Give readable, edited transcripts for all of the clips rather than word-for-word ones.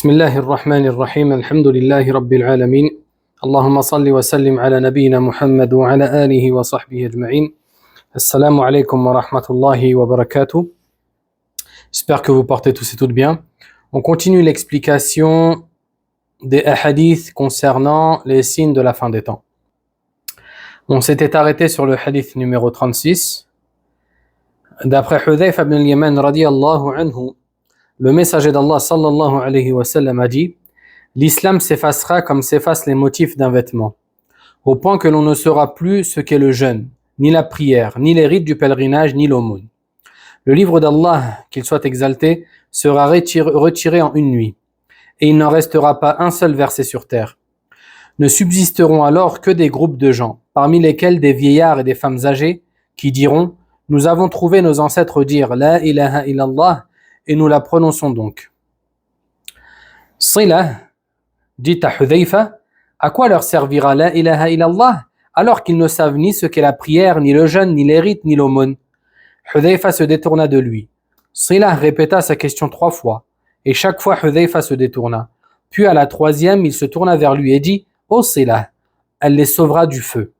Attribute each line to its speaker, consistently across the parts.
Speaker 1: بسم الله الرحمن الرحيم الحمد لله رب العالمين اللهم صل وسلم على نبينا محمد وعلى آله وصحبه أجمعين Assalamu alaikum wa rahmatullahi wa barakatuh. J'espère que vous portez tous et toutes bien. On continue l'explication des hadiths concernant les signes de la fin des temps. On s'était arrêté sur le hadith numéro 36. D'après Hudhayfa ibn al-Yaman radiyallahu anhu, le messager d'Allah sallallahu alayhi wa sallam a dit: l'islam s'effacera comme s'effacent les motifs d'un vêtement, au point que l'on ne saura plus ce qu'est le jeûne, ni la prière, ni les rites du pèlerinage, ni l'aumône. Le livre d'Allah, qu'il soit exalté, sera retiré en une nuit, et il n'en restera pas un seul verset sur terre. Ne subsisteront alors que des groupes de gens, parmi lesquels des vieillards et des femmes âgées, qui diront: nous avons trouvé nos ancêtres dire La ilaha illallah, et nous la prononçons donc. Sila, dit à Hudhayfa, à quoi leur servira La ilaha illallah, alors qu'ils ne savent ni ce qu'est la prière, ni le jeûne, ni les rites, ni l'aumône? Hudhayfa se détourna de lui. Sila répéta sa question 3 fois, et chaque fois Hudhayfa se détourna. Puis à la 3e, il se tourna vers lui et dit: Ô Sila, elle les sauvera du feu.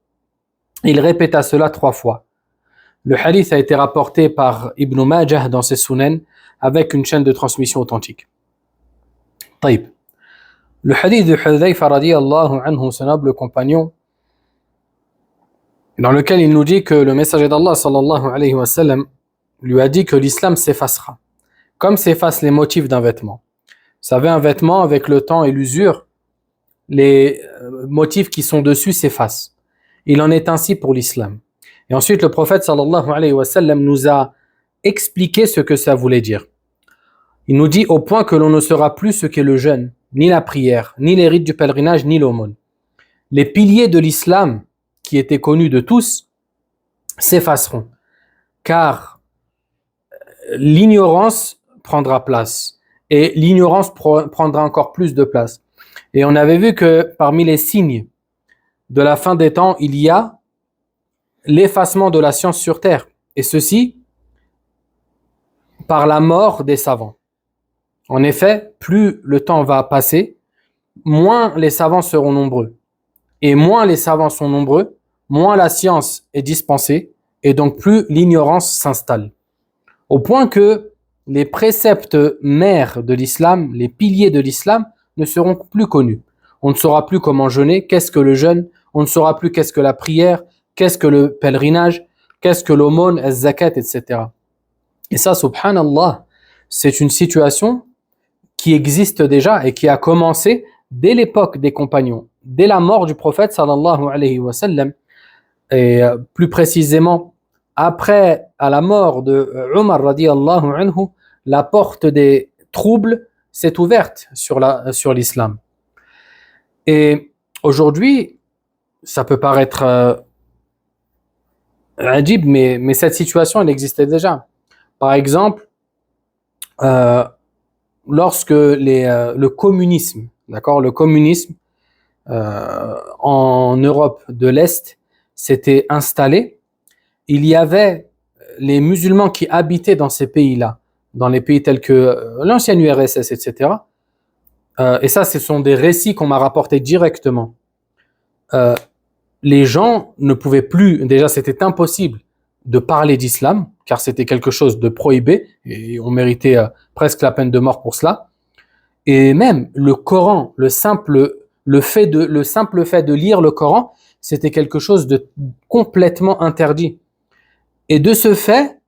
Speaker 1: Il répéta cela 3 fois. Le hadith a été rapporté par Ibn Majah dans ses Sunan, avec une chaîne de transmission authentique. Taïb. Le hadith de Hudhayfa radiyallahu anhu, ce noble compagnon, dans lequel il nous dit que le messager d'Allah sallallahu alayhi wa sallam lui a dit que l'islam s'effacera, comme s'effacent les motifs d'un vêtement. Vous savez, un vêtement, avec le temps et l'usure, les motifs qui sont dessus s'effacent. Il en est ainsi pour l'islam. Et ensuite, le prophète sallallahu alayhi wa sallam nous a expliqué ce que ça voulait dire. Il nous dit au point que l'on ne saura plus ce qu'est le jeûne, ni la prière, ni les rites du pèlerinage, ni l'aumône. Les piliers de l'islam, qui étaient connus de tous, s'effaceront, car l'ignorance prendra place, et l'ignorance prendra encore plus de place. Et on avait vu que parmi les signes de la fin des temps, il y a l'effacement de la science sur terre, et ceci par la mort des savants. En effet, plus le temps va passer, moins les savants seront nombreux. Et moins les savants sont nombreux, moins la science est dispensée, et donc plus l'ignorance s'installe. Au point que les préceptes mères de l'islam, les piliers de l'islam, ne seront plus connus. On ne saura plus comment jeûner, qu'est-ce que le jeûne, on ne saura plus qu'est-ce que la prière, qu'est-ce que le pèlerinage, qu'est-ce que l'aumône, le zakat, etc. Et ça, subhanallah, c'est une situation qui existe déjà et qui a commencé dès l'époque des compagnons, dès la mort du prophète sallallahu alayhi wa sallam, et plus précisément après à la mort de Umar radiyallahu anhu, la porte des troubles s'est ouverte sur l'islam. Et aujourd'hui, ça peut paraître adib, mais cette situation, elle existait déjà. Par exemple, lorsque le communisme, d'accord, le communisme en Europe de l'Est s'était installé, il y avait les musulmans qui habitaient dans ces pays-là, dans les pays tels que l'ancienne URSS, etc. Et ça, ce sont des récits qu'on m'a rapportés directement. Les gens ne pouvaient plus, déjà c'était impossible de parler d'islam, car c'était quelque chose de prohibé, et on méritait presque la peine de mort pour cela. Et même le Coran, le simple fait de lire le Coran, c'était quelque chose de complètement interdit. Et de ce fait,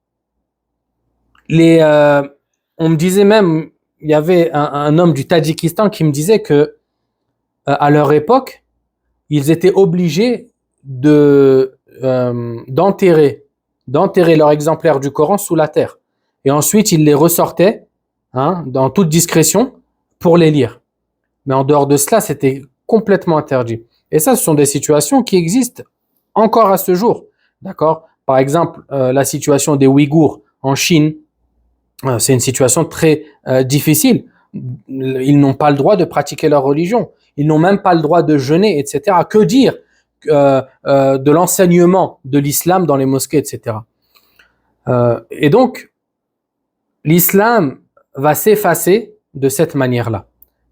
Speaker 1: on me disait même, il y avait un homme du Tadjikistan qui me disait que à leur époque, ils étaient obligés d'enterrer leur exemplaire du Coran sous la terre. Et ensuite, ils les ressortaient dans toute discrétion pour les lire. Mais en dehors de cela, c'était complètement interdit. Et ça, ce sont des situations qui existent encore à ce jour. D'accord ? Par exemple, la situation des Ouïghours en Chine, c'est une situation très difficile. Ils n'ont pas le droit de pratiquer leur religion. Ils n'ont même pas le droit de jeûner, etc. Que dire de l'enseignement de l'islam dans les mosquées, etc. Et donc, l'islam va s'effacer de cette manière-là.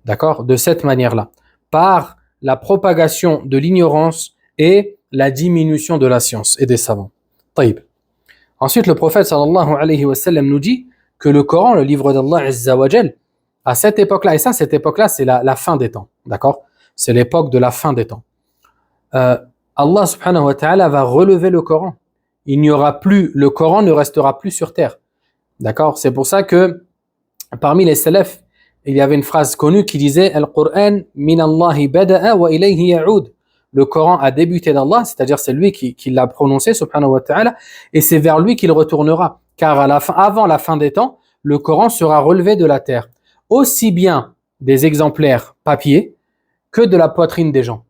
Speaker 1: D'accord? De cette manière-là. Par la propagation de l'ignorance et la diminution de la science et des savants. Taïb. Ensuite, le prophète sallallahu alayhi wa sallam nous dit que le Coran, le livre d'Allah Azza wa Jal, à cette époque-là, et ça, cette époque-là, c'est la fin des temps. D'accord? C'est l'époque de la fin des temps. Allah subhanahu wa ta'ala va relever le Coran. Il n'y aura plus, le Coran ne restera plus sur terre. D'accord? C'est pour ça que parmi les salafs, il y avait une phrase connue qui disait Al-Qur'an min Allahi bada'a wa ilayhi ya'ud. Le Coran a débuté d'Allah, c'est-à-dire c'est lui qui l'a prononcé, subhanahu wa ta'ala, et c'est vers lui qu'il retournera. Car avant la fin des temps, le Coran sera relevé de la terre. Aussi bien des exemplaires papier que de la poitrine des gens.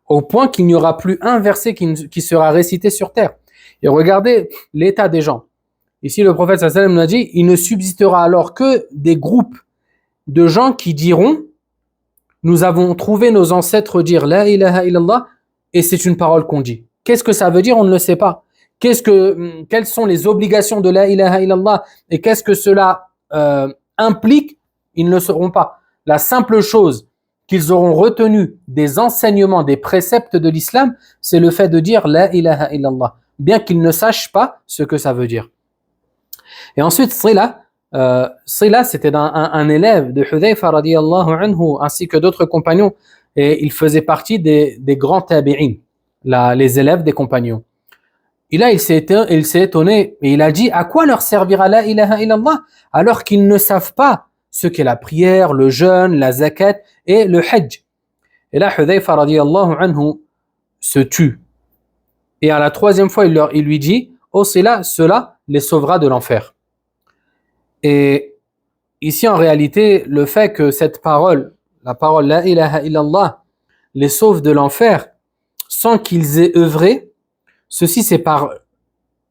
Speaker 1: Au point qu'il n'y aura plus un verset qui sera récité sur terre. Et regardez l'état des gens. Ici, le prophète sallallahu alayhi wa sallam nous a dit, il ne subsistera alors que des groupes de gens qui diront, nous avons trouvé nos ancêtres dire la ilaha illallah et c'est une parole qu'on dit. Qu'est-ce que ça veut dire? On ne le sait pas. Quelles sont les obligations de la ilaha illallah et qu'est-ce que cela implique? Ils ne le sauront pas. La simple chose qu'ils auront retenu des enseignements, des préceptes de l'islam, c'est le fait de dire la ilaha illallah, bien qu'ils ne sachent pas ce que ça veut dire. Et ensuite, Sila, c'était un élève de Hudhayfa radiyallahu anhu, ainsi que d'autres compagnons, et il faisait partie des grands tabi'in, les élèves des compagnons. Et là, il s'est étonné, et il a dit, à quoi leur servira la ilaha illallah, alors qu'ils ne savent pas ce qu'est la prière, le jeûne, la zakat et le hajj. Et là, Hudhayfa radiyallahu anhu se tue. Et à la troisième fois, il lui dit, oh, cela les sauvera de l'enfer. Et ici, en réalité, le fait que cette parole, la parole la ilaha illallah, les sauve de l'enfer, sans qu'ils aient œuvré, ceci c'est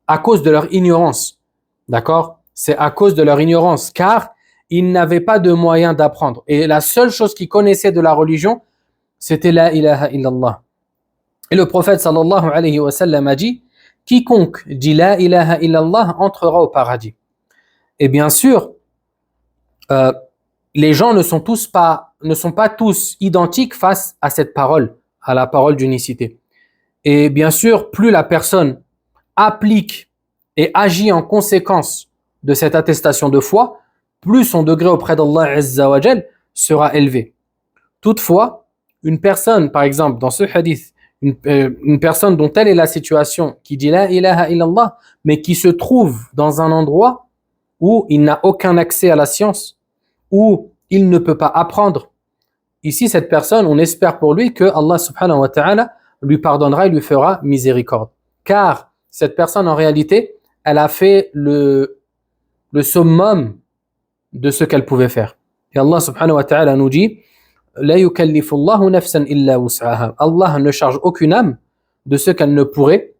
Speaker 1: à cause de leur ignorance. D'accord? C'est à cause de leur ignorance, car ils n'avaient pas de moyen d'apprendre. Et la seule chose qu'ils connaissaient de la religion, c'était la ilaha illallah. Et le prophète sallallahu alayhi wa sallam a dit, quiconque dit la ilaha illallah entrera au paradis. Et bien sûr, les gens ne sont pas tous identiques face à cette parole, à la parole d'unicité. Et bien sûr, plus la personne applique et agit en conséquence de cette attestation de foi, plus son degré auprès d'Allah Azza wa Jal sera élevé. Toutefois, une personne, par exemple, dans ce hadith, une personne dont telle est la situation, qui dit la ilaha illallah, mais qui se trouve dans un endroit où il n'a aucun accès à la science, où il ne peut pas apprendre. Ici, cette personne, on espère pour lui que Allah subhanahu wa ta'ala lui pardonnera et lui fera miséricorde. Car cette personne, en réalité, elle a fait le summum de ce qu'elle pouvait faire. Et Allah subhanahu wa ta'ala nous dit, La yukallifu Allahu nafsan illa wus'aha. Allah ne charge aucune âme de ce qu'elle ne pourrait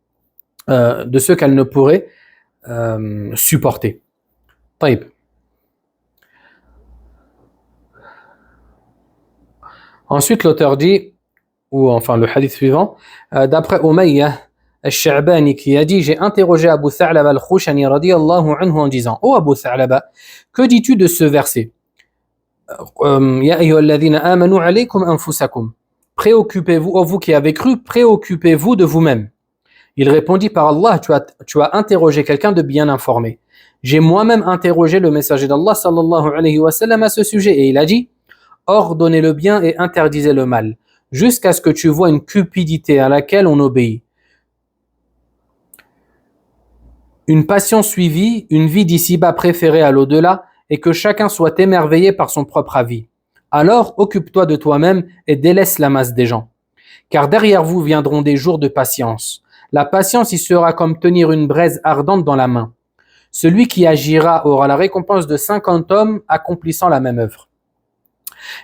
Speaker 1: supporter. Taïb. Ensuite, l'auteur dit, ou enfin le hadith suivant, d'après Umayyah al-Sha'bani qui a dit, j'ai interrogé Abu Tha'laba al-Khushani radiyallahu anhu en disant, oh Abu Tha'laba, que dis-tu de ce verset? Ya ayyuhalladhina amanu alaykum anfusakum. Préoccupez-vous, oh vous qui avez cru, préoccupez-vous de vous-même. Il répondit, par Allah, tu as interrogé quelqu'un de bien informé. J'ai moi-même interrogé le messager d'Allah sallallahu alayhi wa sallam à ce sujet et il a dit, ordonnez le bien et interdisez le mal, jusqu'à ce que tu vois une cupidité à laquelle on obéit. Une passion suivie, une vie d'ici-bas préférée à l'au-delà, et que chacun soit émerveillé par son propre avis. Alors, occupe-toi de toi-même et délaisse la masse des gens. Car derrière vous viendront des jours de patience. La patience y sera comme tenir une braise ardente dans la main. Celui qui agira aura la récompense de 50 hommes accomplissant la même œuvre.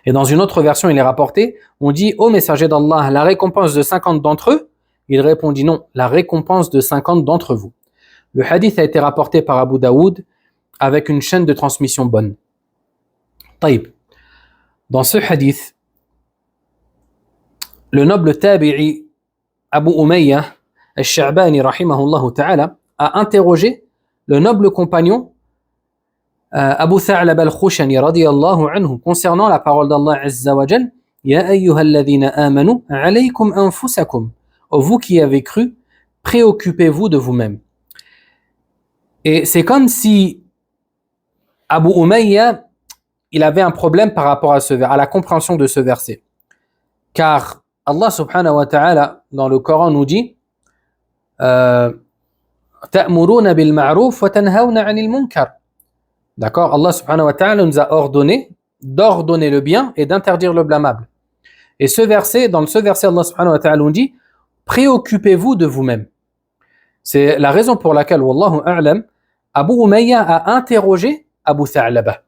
Speaker 1: Et dans une autre version, il est rapporté, on dit, ô messager d'Allah, la récompense de 50 d'entre eux? Il répondit non, la récompense de 50 d'entre vous. Le hadith a été rapporté par Abu Daoud avec une chaîne de transmission bonne. Taïb. Dans ce hadith, le noble tabi'i Abu Umayyah al-Sha'bani rahimahullah ta'ala a interrogé le noble compagnon Abu Tha'lab al-Khushani radiyallahu anhu, concernant la parole d'Allah Azza wa Jal, Ya ayyuhalladhina amanu, alaykum anfusakum. Oh, vous qui avez cru, préoccupez-vous de vous-même. Et c'est comme si Abu Umayya, il avait un problème par rapport à la compréhension de ce verset. Car Allah subhanahu wa ta'ala, dans le Coran, nous dit Ta'muruna bil ma'ruf wa tanhawna 'anil munkar. D'accord, Allah subhanahu wa ta'ala nous a ordonné d'ordonner le bien et d'interdire le blâmable. Et dans ce verset, Allah subhanahu wa ta'ala nous dit préoccupez-vous de vous-même. C'est la raison pour laquelle, wallahu a'lam, Abu Umayya a interrogé Abu Tha'laba.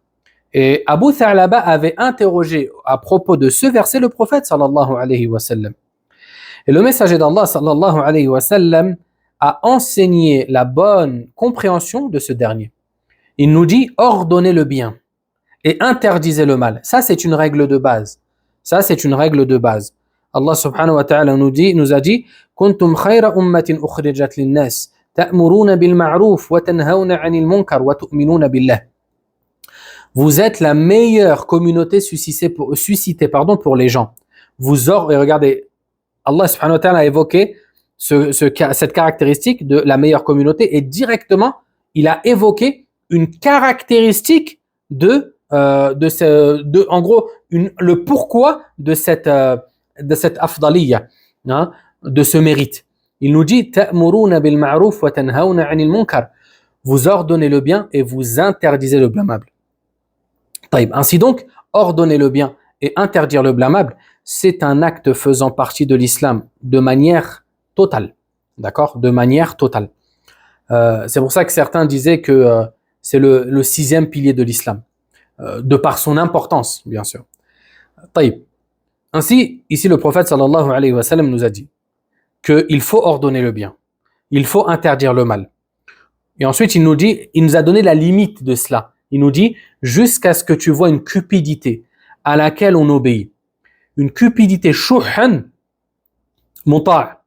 Speaker 1: Et Abu Tha'laba avait interrogé à propos de ce verset le prophète sallallahu alayhi wa sallam. Et le messager d'Allah sallallahu alayhi wa sallam a enseigné la bonne compréhension de ce dernier. Il nous dit ordonnez le bien et interdisez le mal. Ça, c'est une règle de base. Allah subhanahu wa ta'ala nous a dit Kuntum khayra ummatin ukhrijat lin-nas ta'muruna bil ma'ruf wa tanhawna 'anil munkar wa tu'minuna billah. Vous êtes la meilleure communauté suscitée pour les gens. Et regardez, Allah subhanahu wa ta'ala a évoqué cette caractéristique de la meilleure communauté et directement, il a évoqué une caractéristique en gros, le pourquoi de cette afdaliyya, hein, de ce mérite. Il nous dit ta'muruna bil ma'ruf wa tanhawna 'anil munkar. Vous ordonnez le bien et vous interdisez le blâmable. Ainsi donc, ordonner le bien et interdire le blâmable, c'est un acte faisant partie de l'islam de manière totale. D'accord ? De manière totale. C'est pour ça que certains disaient que c'est le 6e pilier de l'islam, de par son importance, bien sûr. Ainsi, ici le prophète sallallahu alayhi wa sallam nous a dit qu'il faut ordonner le bien, il faut interdire le mal. Et ensuite, il nous a donné la limite de cela. Il nous dit, jusqu'à ce que tu vois une cupidité à laquelle on obéit. Une cupidité shuhan muta',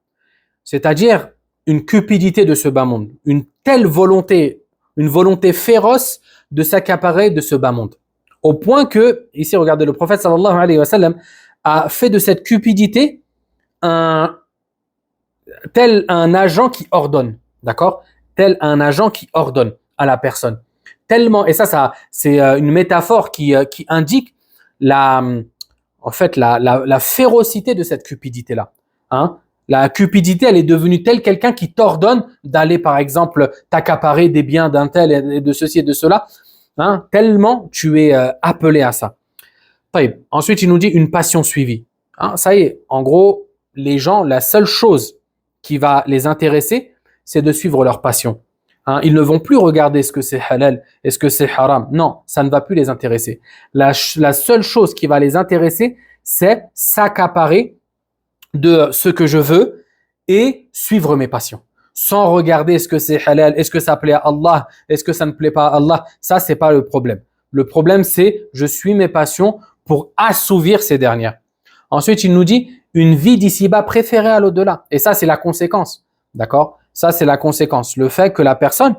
Speaker 1: c'est-à-dire une cupidité de ce bas monde. Une volonté féroce de s'accaparer de ce bas monde. Au point que, ici regardez, le prophète sallallahu alayhi wa sallam a fait de cette cupidité tel un agent qui ordonne. D'accord ? Tel un agent qui ordonne à la personne. Tellement, et ça c'est une métaphore qui indique la férocité de cette cupidité-là. Hein? La cupidité, elle est devenue telle quelqu'un qui t'ordonne d'aller, par exemple, t'accaparer des biens d'un tel et de ceci et de cela. Hein? Tellement tu es appelé à ça. Ensuite, il nous dit une passion suivie. Hein? Ça y est, en gros, les gens, la seule chose qui va les intéresser, c'est de suivre leur passion. Hein, ils ne vont plus regarder ce que c'est halal et ce que c'est haram. Non, ça ne va plus les intéresser. La seule chose qui va les intéresser, c'est s'accaparer de ce que je veux et suivre mes passions. Sans regarder ce que c'est halal, est-ce que ça plaît à Allah, est-ce que ça ne plaît pas à Allah. Ça, c'est pas le problème. Le problème, c'est je suis mes passions pour assouvir ces dernières. Ensuite, il nous dit une vie d'ici-bas préférée à l'au-delà. Et ça, c'est la conséquence. D'accord ? Ça, c'est la conséquence. Le fait que la personne,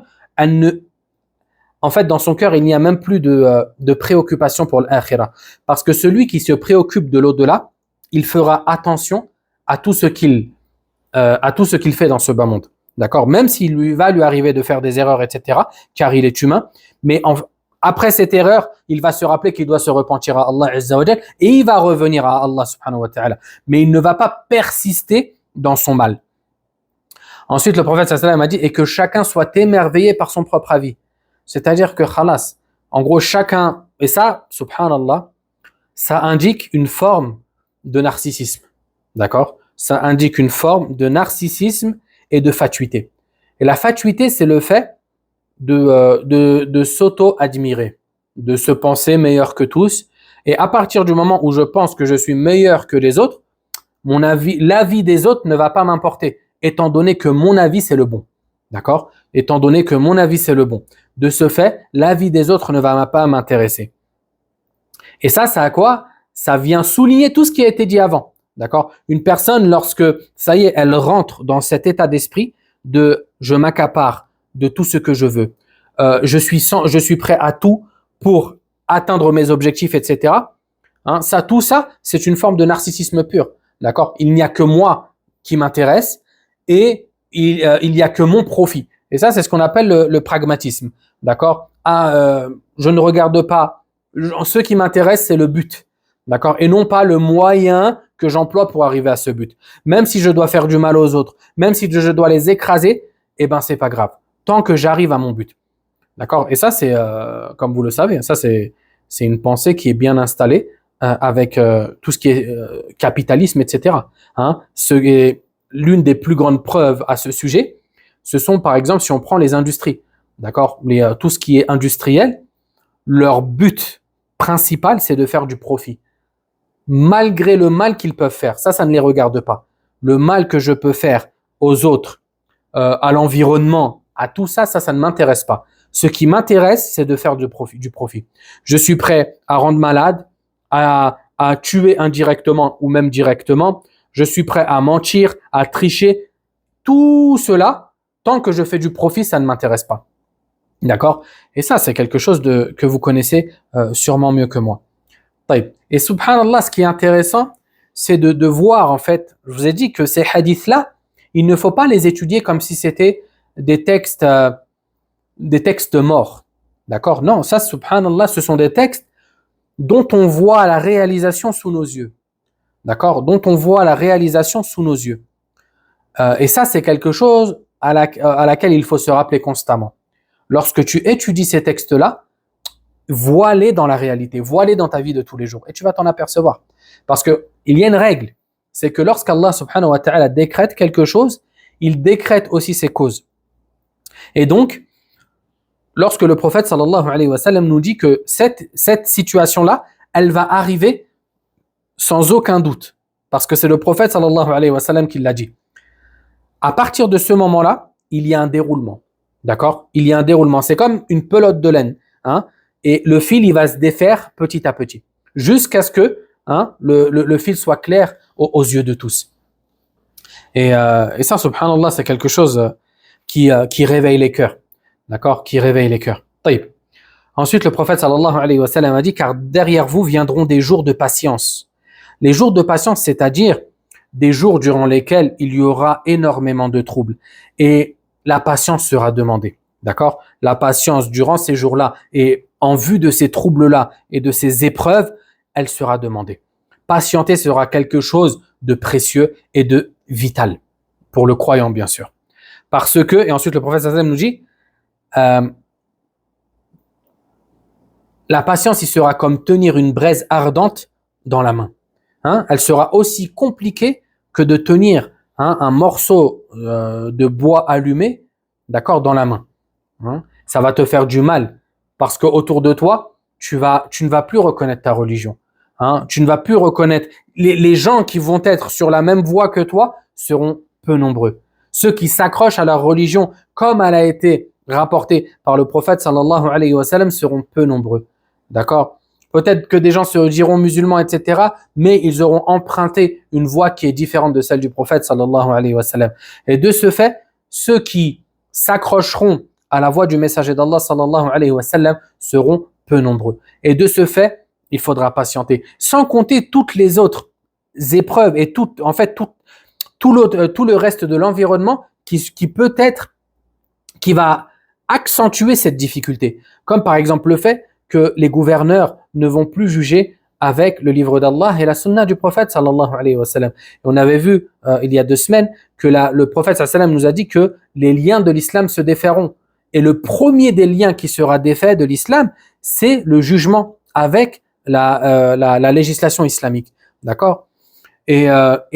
Speaker 1: en fait, dans son cœur, il n'y a même plus de préoccupation pour l'akhira. Parce que celui qui se préoccupe de l'au-delà, il fera attention à tout ce qu'il fait dans ce bas monde. D'accord ? Même s'il va lui arriver de faire des erreurs, etc., car il est humain, mais après cette erreur, il va se rappeler qu'il doit se repentir à Allah Azza wa Jal et il va revenir à Allah subhanahu wa ta'ala. Mais il ne va pas persister dans son mal. Ensuite, le prophète sallallahu alayhi wa sallam a dit et que chacun soit émerveillé par son propre avis. C'est-à-dire que khalas, en gros chacun, et ça, subhanallah, ça indique une forme de narcissisme. D'accord ? Ça indique une forme de narcissisme et de fatuité. Et la fatuité, c'est le fait de s'auto-admirer, de se penser meilleur que tous. Et à partir du moment où je pense que je suis meilleur que les autres, l'avis des autres ne va pas m'importer. Étant donné que mon avis, c'est le bon. D'accord ? Étant donné que mon avis, c'est le bon. De ce fait, l'avis des autres ne va pas m'intéresser. Et ça a quoi ? Ça vient souligner tout ce qui a été dit avant. D'accord ? Une personne, lorsque, ça y est, elle rentre dans cet état d'esprit de « je m'accapare de tout ce que je veux. je suis prêt à tout pour atteindre mes objectifs, etc. Hein, tout ça, c'est une forme de narcissisme pur. D'accord? Il n'y a que moi qui m'intéresse et il n'y a que mon profit. Et ça, c'est ce qu'on appelle le pragmatisme. D'accord? Je ne regarde pas. Ce qui m'intéresse, c'est le but. D'accord? Et non pas le moyen que j'emploie pour arriver à ce but. Même si je dois faire du mal aux autres, même si je dois les écraser, eh ben, c'est pas grave. Tant que j'arrive à mon but. D'accord? Et ça, c'est, comme vous le savez, ça, c'est une pensée qui est bien installée avec tout ce qui est capitalisme, etc. Hein? L'une des plus grandes preuves à ce sujet, ce sont, par exemple, si on prend les industries. D'accord? Tout ce qui est industriel, leur but principal, c'est de faire du profit. Malgré le mal qu'ils peuvent faire. Ça ne les regarde pas. Le mal que je peux faire aux autres, à l'environnement, à tout ça, ça ne m'intéresse pas. Ce qui m'intéresse, c'est de faire du profit. Je suis prêt à rendre malade, à tuer indirectement ou même directement. Je suis prêt à mentir, à tricher. Tout cela, tant que je fais du profit, ça ne m'intéresse pas. D'accord? Et ça, c'est quelque chose que vous connaissez sûrement mieux que moi. Et subhanallah, ce qui est intéressant, c'est de voir, en fait, je vous ai dit que ces hadiths-là, il ne faut pas les étudier comme si c'était des textes morts. D'accord? Non, ça, subhanallah, ce sont des textes dont on voit la réalisation sous nos yeux. D'accord? Dont on voit la réalisation sous nos yeux. Et ça, c'est quelque chose à laquelle il faut se rappeler constamment. Lorsque tu étudies ces textes-là, vois-les dans la réalité, vois-les dans ta vie de tous les jours et tu vas t'en apercevoir. Parce que il y a une règle, c'est que lorsqu'Allah subhanahu wa ta'ala décrète quelque chose, il décrète aussi ses causes. Et donc, lorsque le prophète sallallahu alayhi wa sallam nous dit que cette situation-là, elle va arriver sans aucun doute. Parce que c'est le prophète sallallahu alayhi wa sallam qui l'a dit. À partir de ce moment-là, il y a un déroulement. D'accord? Il y a un déroulement. C'est comme une pelote de laine. Hein? Et le fil, il va se défaire petit à petit, jusqu'à ce que le fil soit clair aux yeux de tous. Et ça, subhanallah, c'est quelque chose qui réveille les cœurs. D'accord? Qui réveille les cœurs. Taïb. Ensuite, le prophète sallallahu alayhi wa sallam a dit, car derrière vous viendront des jours de patience. Les jours de patience, c'est-à-dire des jours durant lesquels il y aura énormément de troubles. Et la patience sera demandée. D'accord? La patience durant ces jours-là et en vue de ces troubles-là et de ces épreuves, elle sera demandée. Patienter sera quelque chose de précieux et de vital pour le croyant, bien sûr. Parce que, et ensuite le prophète sallam nous dit, la patience, il sera comme tenir une braise ardente dans la main. Hein? Elle sera aussi compliquée que de tenir un morceau de bois allumé, d'accord, dans la main. Hein? Ça va te faire du mal parce que autour de toi, tu ne vas plus reconnaître ta religion. Hein? Tu ne vas plus reconnaître les gens qui vont être sur la même voie que toi seront peu nombreux. Ceux qui s'accrochent à leur religion comme elle a été rapportée par le prophète sallallahu alayhi wa sallam seront peu nombreux. D'accord? Peut-être que des gens se diront musulmans, etc., mais ils auront emprunté une voie qui est différente de celle du prophète sallallahu alayhi wa sallam. Et de ce fait, ceux qui s'accrocheront à la voie du messager d'Allah sallallahu alayhi wa sallam seront peu nombreux. Et de ce fait, il faudra patienter. Sans compter toutes les autres épreuves et tout le reste de l'environnement qui peut-être, qui va accentuer cette difficulté. Comme par exemple le fait que les gouverneurs ne vont plus juger avec le livre d'Allah et la sunna du prophète sallallahu alayhi wa sallam. Et on avait vu il y a 2 semaines que le prophète sallallahu alayhi wa sallam nous a dit que les liens de l'islam se défairont. Et le premier des liens qui sera défait de l'islam, c'est le jugement avec la législation islamique. D'accord? Et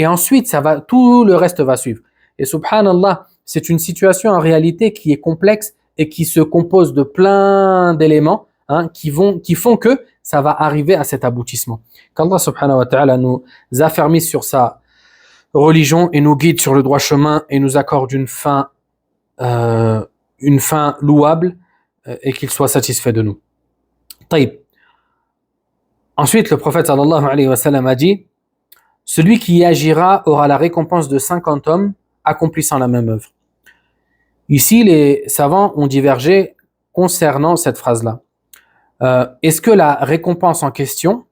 Speaker 1: ensuite, tout le reste va suivre. Et subhanallah, c'est une situation en réalité qui est complexe et qui se compose de plein d'éléments qui font que ça va arriver à cet aboutissement. Qu'Allah subhanahu wa ta'ala nous affermisse sur sa religion et nous guide sur le droit chemin et nous accorde une fin louable et qu'il soit satisfait de nous. Taïb. Ensuite, le prophète sallallahu alayhi wa sallam a dit, celui qui agira aura la récompense de 50 hommes accomplissant la même œuvre. Ici, les savants ont divergé concernant cette phrase-là. Est-ce que la récompense en question,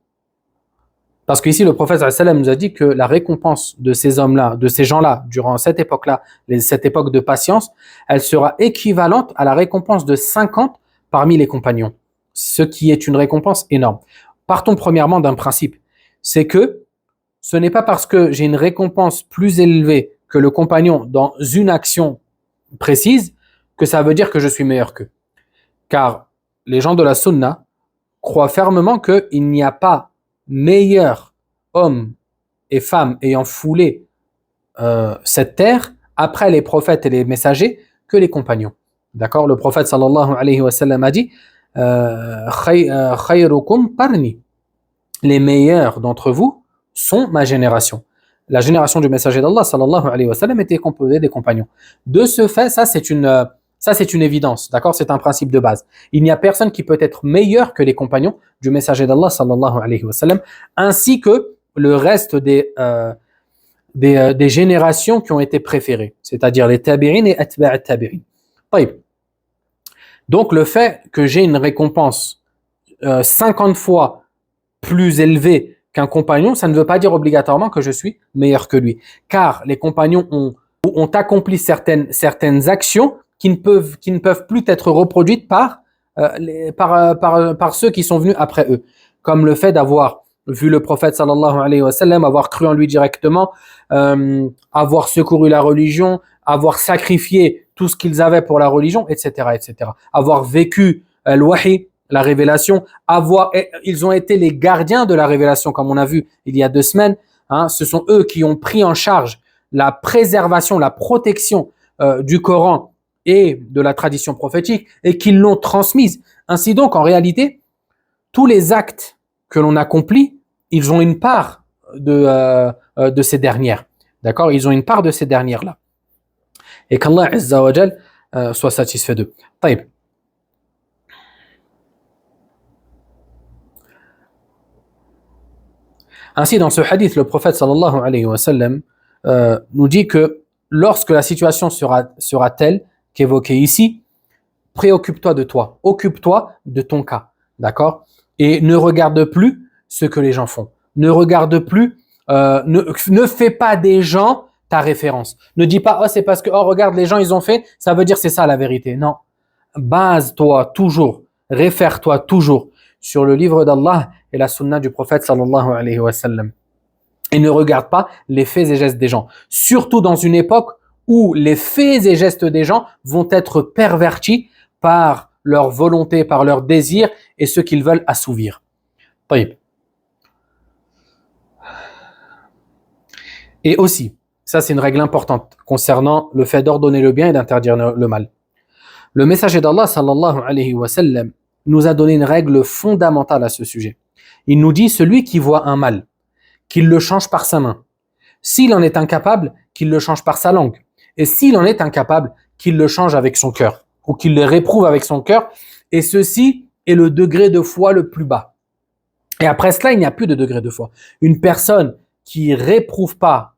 Speaker 1: parce qu'ici le prophète sallallahu alayhi wa sallam nous a dit que la récompense de ces hommes-là, de ces gens-là, durant cette époque-là, cette époque de patience, elle sera équivalente à la récompense de 50 parmi les compagnons, ce qui est une récompense énorme. Partons premièrement d'un principe, c'est que ce n'est pas parce que j'ai une récompense plus élevée que le compagnon dans une action précise que ça veut dire que je suis meilleur qu'eux. Car les gens de la sunna croient fermement qu'il n'y a pas meilleur homme et femme ayant foulé cette terre après les prophètes et les messagers que les compagnons. D'accord? Le prophète sallallahu alayhi wa sallam a dit khayrukum parni. Les meilleurs d'entre vous sont ma génération. La génération du messager d'Allah sallallahu alayhi wa sallam était composée des compagnons. De ce fait, ça c'est une évidence, d'accord? C'est un principe de base. Il n'y a personne qui peut être meilleur que les compagnons du messager d'Allah sallallahu alayhi wa sallam, ainsi que le reste des générations qui ont été préférées, c'est-à-dire les tabi'in et atba' tabi'in. Donc le fait que j'ai une récompense 50 fois plus élevée qu'un compagnon, ça ne veut pas dire obligatoirement que je suis meilleur que lui. Car les compagnons ont accompli certaines actions qui ne peuvent plus être reproduites par ceux qui sont venus après eux. Comme le fait d'avoir vu le prophète sallallahu alayhi wa sallam, avoir cru en lui directement, avoir secouru la religion, avoir sacrifié tout ce qu'ils avaient pour la religion, etc., etc. Avoir vécu al-wahi, la révélation, ils ont été les gardiens de la révélation, comme on a vu il y a 2 semaines. Ce sont eux qui ont pris en charge la préservation, la protection du Coran et de la tradition prophétique et qui l'ont transmise. Ainsi donc, en réalité, tous les actes que l'on accomplit, ils ont une part de ces dernières. D'accord? Ils ont une part de ces dernières-là. Et qu'Allah Azza wa Jal soit satisfait d'eux. Taïb. Ainsi, dans ce hadith, le prophète sallallahu alayhi wa sallam nous dit que lorsque la situation sera telle qu'évoquée ici, préoccupe-toi de toi, occupe-toi de ton cas, d'accord? Et ne regarde plus ce que les gens font. Ne regarde plus, ne fais pas des gens ta référence. Ne dis pas, oh c'est parce que, oh regarde, les gens ils ont fait, ça veut dire c'est ça la vérité. Non, base-toi toujours, réfère-toi toujours sur le livre d'Allah et la sunna du prophète sallallahu alayhi wa sallam. Et ne regarde pas les faits et gestes des gens. Surtout dans une époque où les faits et gestes des gens vont être pervertis par leur volonté, par leur désir et ce qu'ils veulent assouvir. Taïb. Et aussi, ça c'est une règle importante concernant le fait d'ordonner le bien et d'interdire le mal. Le messager d'Allah sallallahu alayhi wa sallam nous a donné une règle fondamentale à ce sujet. Il nous dit, celui qui voit un mal, qu'il le change par sa main. S'il en est incapable, qu'il le change par sa langue. Et s'il en est incapable, qu'il le change avec son cœur, ou qu'il le réprouve avec son cœur. Et ceci est le degré de foi le plus bas. Et après cela, il n'y a plus de degré de foi. Une personne qui réprouve pas,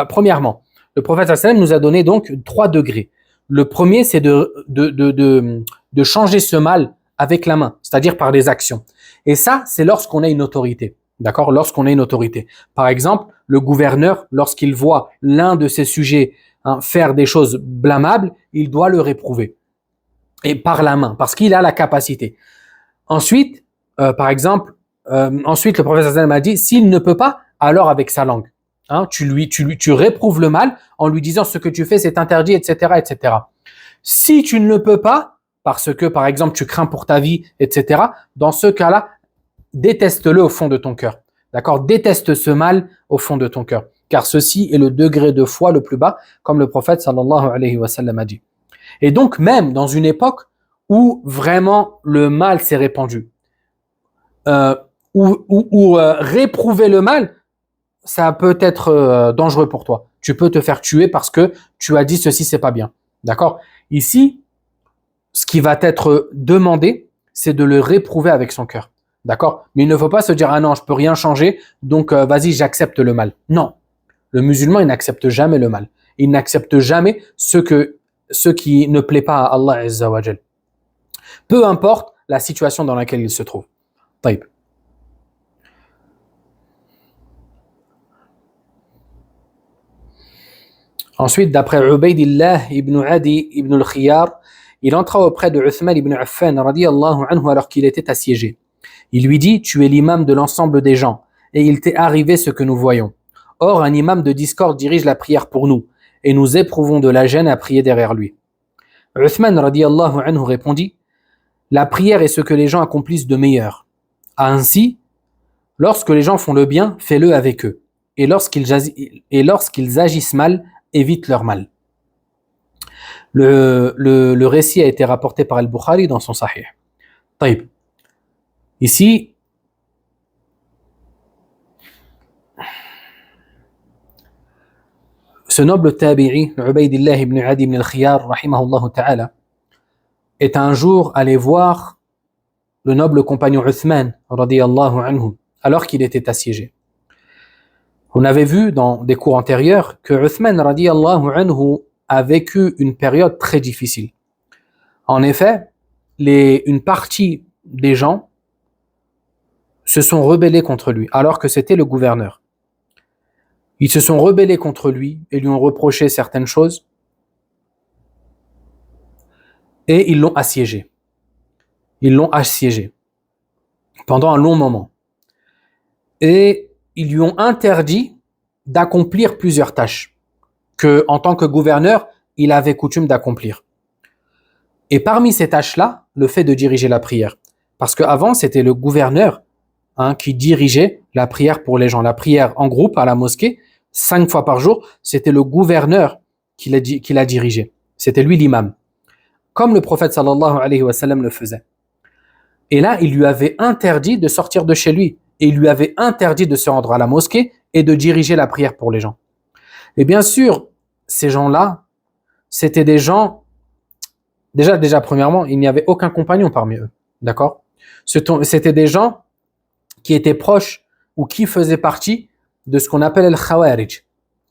Speaker 1: premièrement, le prophète sallallahu alayhi wa sallam nous a donné donc 3 degrés. Le premier, c'est de changer ce mal avec la main, c'est-à-dire par des actions. Et ça, c'est lorsqu'on a une autorité. D'accord? Lorsqu'on a une autorité. Par exemple, le gouverneur, lorsqu'il voit l'un de ses sujets faire des choses blâmables, il doit le réprouver. Et par la main, parce qu'il a la capacité. Ensuite, par exemple, ensuite le prophète sallallahu alayhi wa sallam a dit, s'il ne peut pas, alors avec sa langue. Tu réprouves le mal en lui disant ce que tu fais c'est interdit, etc., etc. Si tu ne le peux pas, parce que par exemple tu crains pour ta vie, etc., dans ce cas-là, déteste-le au fond de ton cœur. D'accord? Déteste ce mal au fond de ton cœur. Car ceci est le degré de foi le plus bas, comme le prophète sallallahu alayhi wa sallam a dit. Et donc même dans une époque où vraiment le mal s'est répandu, où réprouver le mal, ça peut être dangereux pour toi. Tu peux te faire tuer parce que tu as dit ceci, c'est pas bien. D'accord? Ici, ce qui va être demandé, c'est de le réprouver avec son cœur. D'accord? Mais il ne faut pas se dire, ah non, je peux rien changer, donc vas-y, j'accepte le mal. Non. Le musulman, il n'accepte jamais le mal. Il n'accepte jamais ce qui ne plaît pas à Allah Azza wa Jal. Peu importe la situation dans laquelle il se trouve. طيب. Ensuite, d'après Ubaydillah ibn Adi ibn al-Khiyar, il entra auprès de Uthman ibn Affan radiyallahu anhu alors qu'il était assiégé. Il lui dit: tu es l'imam de l'ensemble des gens, et il t'est arrivé ce que nous voyons. Or, un imam de discorde dirige la prière pour nous, et nous éprouvons de la gêne à prier derrière lui. Uthman radiyallahu anhu répondit: la prière est ce que les gens accomplissent de meilleur. Ainsi, lorsque les gens font le bien, fais-le avec eux. Et lorsqu'ils agissent mal, évite leur mal. Le récit a été rapporté par Al-Bukhari dans son Sahih. طيب. Ici, ce noble tabi'i, Ubaydillah ibn Adi ibn al-Khiyar, rahimahullah ta'ala, est un jour allé voir le noble compagnon Uthman, radiyallahu anhu, alors qu'il était assiégé. On avait vu dans des cours antérieurs que Uthman, radiyallahu anhu, a vécu une période très difficile. En effet, une partie des gens se sont rebellés contre lui, alors que c'était le gouverneur. Ils se sont rebellés contre lui et lui ont reproché certaines choses et ils l'ont assiégé. Ils l'ont assiégé pendant un long moment. Et ils lui ont interdit d'accomplir plusieurs tâches que, en tant que gouverneur, il avait coutume d'accomplir. Et parmi ces tâches-là, le fait de diriger la prière. Parce qu'avant, c'était le gouverneur qui dirigeait la prière pour les gens. La prière en groupe à la mosquée, 5 fois par jour, c'était le gouverneur qui l'a dirigé. C'était lui l'imam. Comme le prophète sallallahu alayhi wa sallam le faisait. Et là, il lui avait interdit de sortir de chez lui. Et il lui avait interdit de se rendre à la mosquée et de diriger la prière pour les gens. Et bien sûr, ces gens-là, c'était des gens... Déjà, premièrement, il n'y avait aucun compagnon parmi eux. D'accord ? C'était des gens qui étaient proches ou qui faisaient partie de ce qu'on appelle les Khawarij,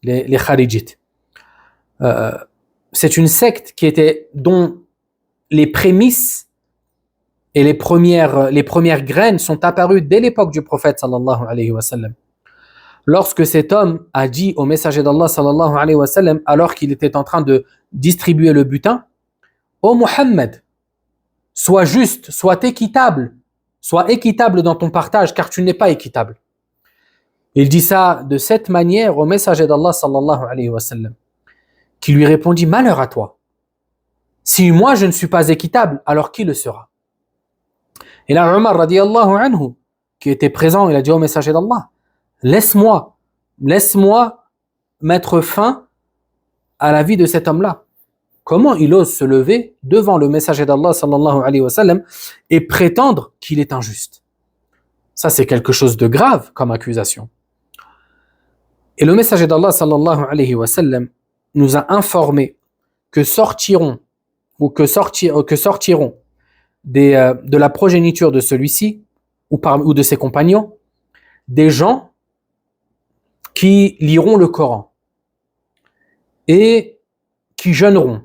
Speaker 1: les Kharijites. C'est une secte dont les prémices et les premières graines sont apparues dès l'époque du prophète sallallahu alayhi wa sallam. Lorsque cet homme a dit au messager d'Allah sallallahu alayhi wa sallam, alors qu'il était en train de distribuer le butin: ô Muhammad, sois juste, sois équitable dans ton partage, car tu n'es pas équitable. Il dit ça de cette manière au messager d'Allah sallallahu alayhi wa sallam, qui lui répondit: malheur à toi. Si moi je ne suis pas équitable, alors qui le sera? Et là, Omar radiyallahu anhu, qui était présent, il a dit au messager d'Allah: laisse-moi mettre fin à la vie de cet homme-là. Comment il ose se lever devant le messager d'Allah sallallahu alayhi wa sallam et prétendre qu'il est injuste? Ça, c'est quelque chose de grave comme accusation. Et le messager d'Allah sallallahu alayhi wa sallam nous a informé que sortiront de la progéniture de celui-ci ou de ses compagnons des gens qui liront le Coran et qui jeûneront.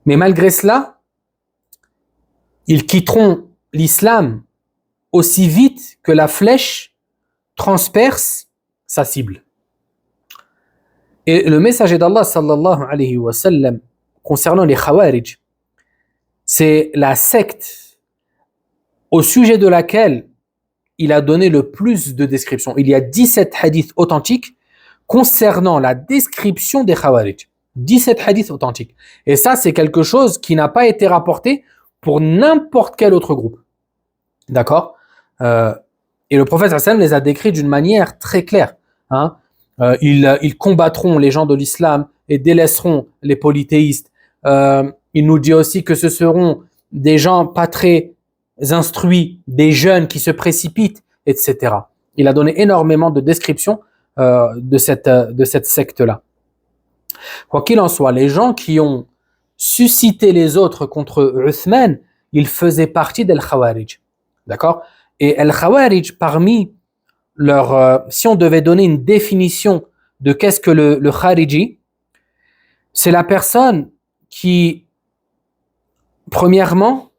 Speaker 1: Mais malgré cela, ils quitteront l'islam aussi vite que la flèche transperce sa cible. Et le messager d'Allah sallallahu alayhi wa sallam, concernant les Khawarij, c'est la secte au sujet de laquelle il a donné le plus de descriptions. Il y a 17 hadiths authentiques concernant la description des Khawarij. 17 hadiths authentiques. Et ça, c'est quelque chose qui n'a pas été rapporté pour n'importe quel autre groupe. D'accord ? Et le prophète sallam les a décrits d'une manière très claire. Ils combattront les gens de l'islam et délaisseront les polythéistes. Il nous dit aussi que ce seront des gens pas très instruits, des jeunes qui se précipitent, etc. Il a donné énormément de descriptions de cette secte-là. Quoi qu'il en soit, les gens qui ont suscité les autres contre Uthman, ils faisaient partie des Khawarij. D'accord ? Et les Khawarij, parmi si on devait donner une définition de qu'est-ce que le Khariji, c'est la personne qui premièrement,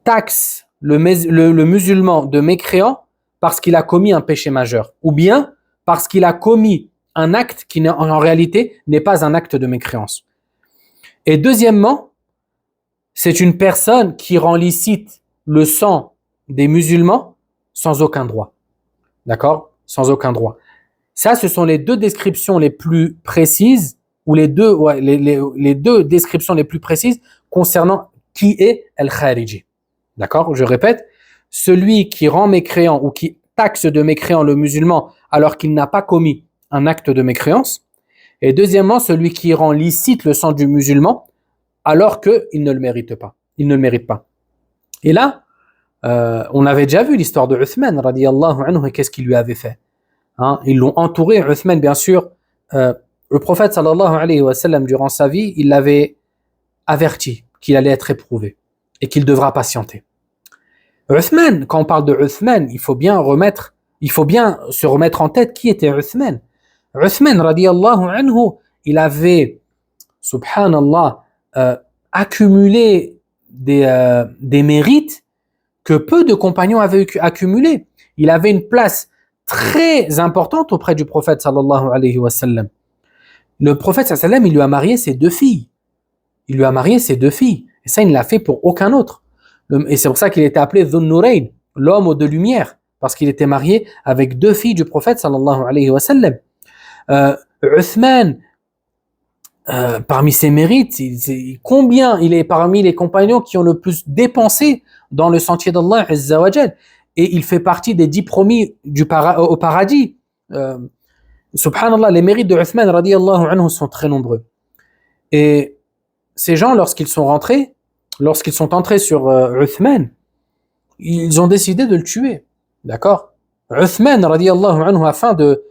Speaker 1: taxe le musulman de mécréant parce qu'il a commis un péché majeur, ou bien parce qu'il a commis un acte qui en réalité n'est pas un acte de mécréance. Et deuxièmement, c'est une personne qui rend licite le sang des musulmans sans aucun droit. D'accord? Sans aucun droit. Ça, ce sont les deux descriptions les plus précises, ou les deux descriptions les plus précises concernant qui est Al-Khariji. D'accord? Je répète, celui qui rend mécréant ou qui taxe de mécréant le musulman alors qu'il n'a pas commis un acte de mécréance. Et deuxièmement, celui qui rend licite le sang du musulman alors qu'il ne le mérite pas. Il ne le mérite pas. Et là, on avait déjà vu l'histoire de Uthman, radiyallahu anhu, et qu'est-ce qu'il lui avait fait. Hein, ils l'ont entouré, Uthman, bien sûr. Le prophète, sallallahu alayhi wa sallam, durant sa vie, il l'avait averti qu'il allait être éprouvé et qu'il devra patienter. Uthman, quand on parle de Uthman, il faut bien se remettre en tête qui était Uthman. Uthman, radiyallahu anhu, il avait, subhanallah, accumulé des mérites que peu de compagnons avaient accumulés. Il avait une place très importante auprès du prophète sallallahu alayhi wa sallam. Le prophète sallallahu alayhi wa sallam, il lui a marié ses deux filles. Il lui a marié ses deux filles. Et ça, il ne l'a fait pour aucun autre. Et c'est pour ça qu'il était appelé Dhun Nurayn, l'homme aux deux lumières, parce qu'il était marié avec deux filles du prophète sallallahu alayhi wa sallam. Uthman, parmi ses mérites, combien il est parmi les compagnons qui ont le plus dépensé dans le sentier d'Allah Azza wa Jal, et il fait partie des 10 promis au paradis. Subhanallah, les mérites de Uthman radiyallahu anhu sont très nombreux. Et ces gens, lorsqu'ils sont entrés sur Uthman, ils ont décidé de le tuer. D'accord? Uthman radiyallahu anhu, afin de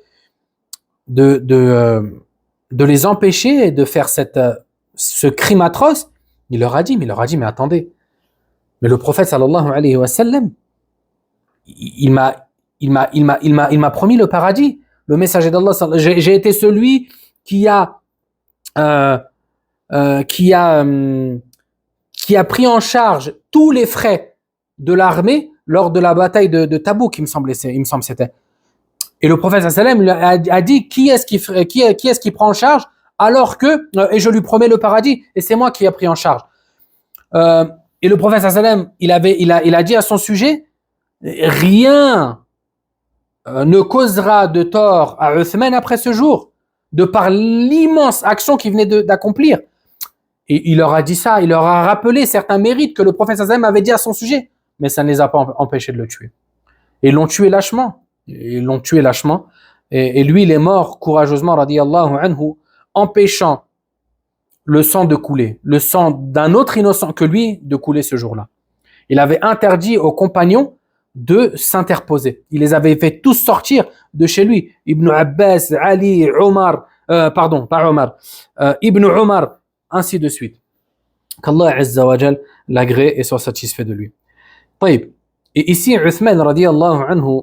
Speaker 1: les empêcher de faire ce crime atroce, il leur a dit, mais attendez, mais le prophète sallallahu alayhi wa sallam, il m'a promis le paradis. Le messager d'Allah, j'ai été celui qui a pris en charge tous les frais de l'armée lors de la bataille de Tabouk, il me semble c'était. Et le prophète sallallahu alayhi wa sallam a dit, qui est-ce qui prend en charge alors que, et je lui promets le paradis, et c'est moi qui ai pris en charge. Et le prophète sallallahu alayhi wa sallam, il a dit à son sujet, rien ne causera de tort à Uthman après ce jour, de par l'immense action qu'il venait d'accomplir. Et il leur a dit ça, il leur a rappelé certains mérites que le prophète sallallahu alayhi wa sallam avait dit à son sujet, mais ça ne les a pas empêchés de le tuer. Et ils l'ont tué lâchement. Et lui, il est mort courageusement, radiyallahu anhu, empêchant le sang de couler, le sang d'un autre innocent que lui de couler ce jour-là. Il avait interdit aux compagnons de s'interposer. Il les avait fait tous sortir de chez lui. Ibn Abbas, Ali, Omar, Ibn Omar, ainsi de suite. Qu'Allah Azza wa Jal l'agrée et soit satisfait de lui. طيب. Et ici, Uthman radiyallahu anhu,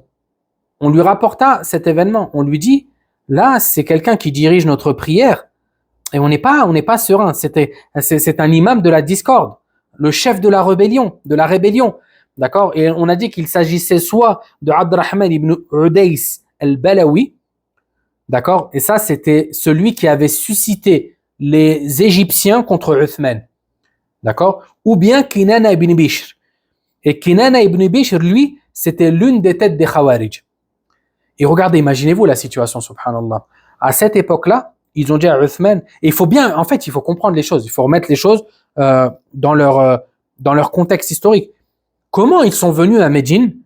Speaker 1: on lui rapporta cet événement. On lui dit, là, c'est quelqu'un qui dirige notre prière et on n'est pas serein. C'est un imam de la discorde, le chef de la rébellion. D'accord? Et on a dit qu'il s'agissait soit de Abdurrahman ibn Udays al-Balawi, d'accord? Et ça, c'était celui qui avait suscité les Égyptiens contre Uthman, d'accord? Ou bien Kinana ibn Bishr. Et Kinana ibn Bishr, lui, c'était l'une des têtes des Khawarij. Et regardez, imaginez-vous la situation, subhanallah. À cette époque-là, ils ont dit à Uthman, et il faut comprendre les choses, il faut remettre les choses dans leur contexte historique. Comment ils sont venus à Médine,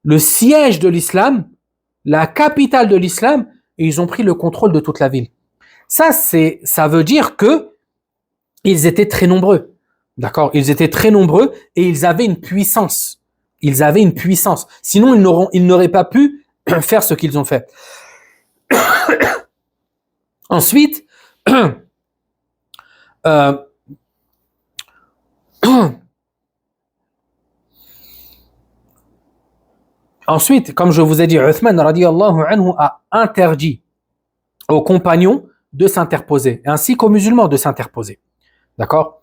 Speaker 1: le siège de l'islam, la capitale de l'islam, et ils ont pris le contrôle de toute la ville. Ça veut dire que ils étaient très nombreux. D'accord? Ils étaient très nombreux et ils avaient une puissance. Sinon, ils n'auraient pas pu faire ce qu'ils ont fait. Ensuite, comme je vous ai dit, Uthman radiyallahu anhu a interdit aux compagnons de s'interposer, ainsi qu'aux musulmans de s'interposer. D'accord?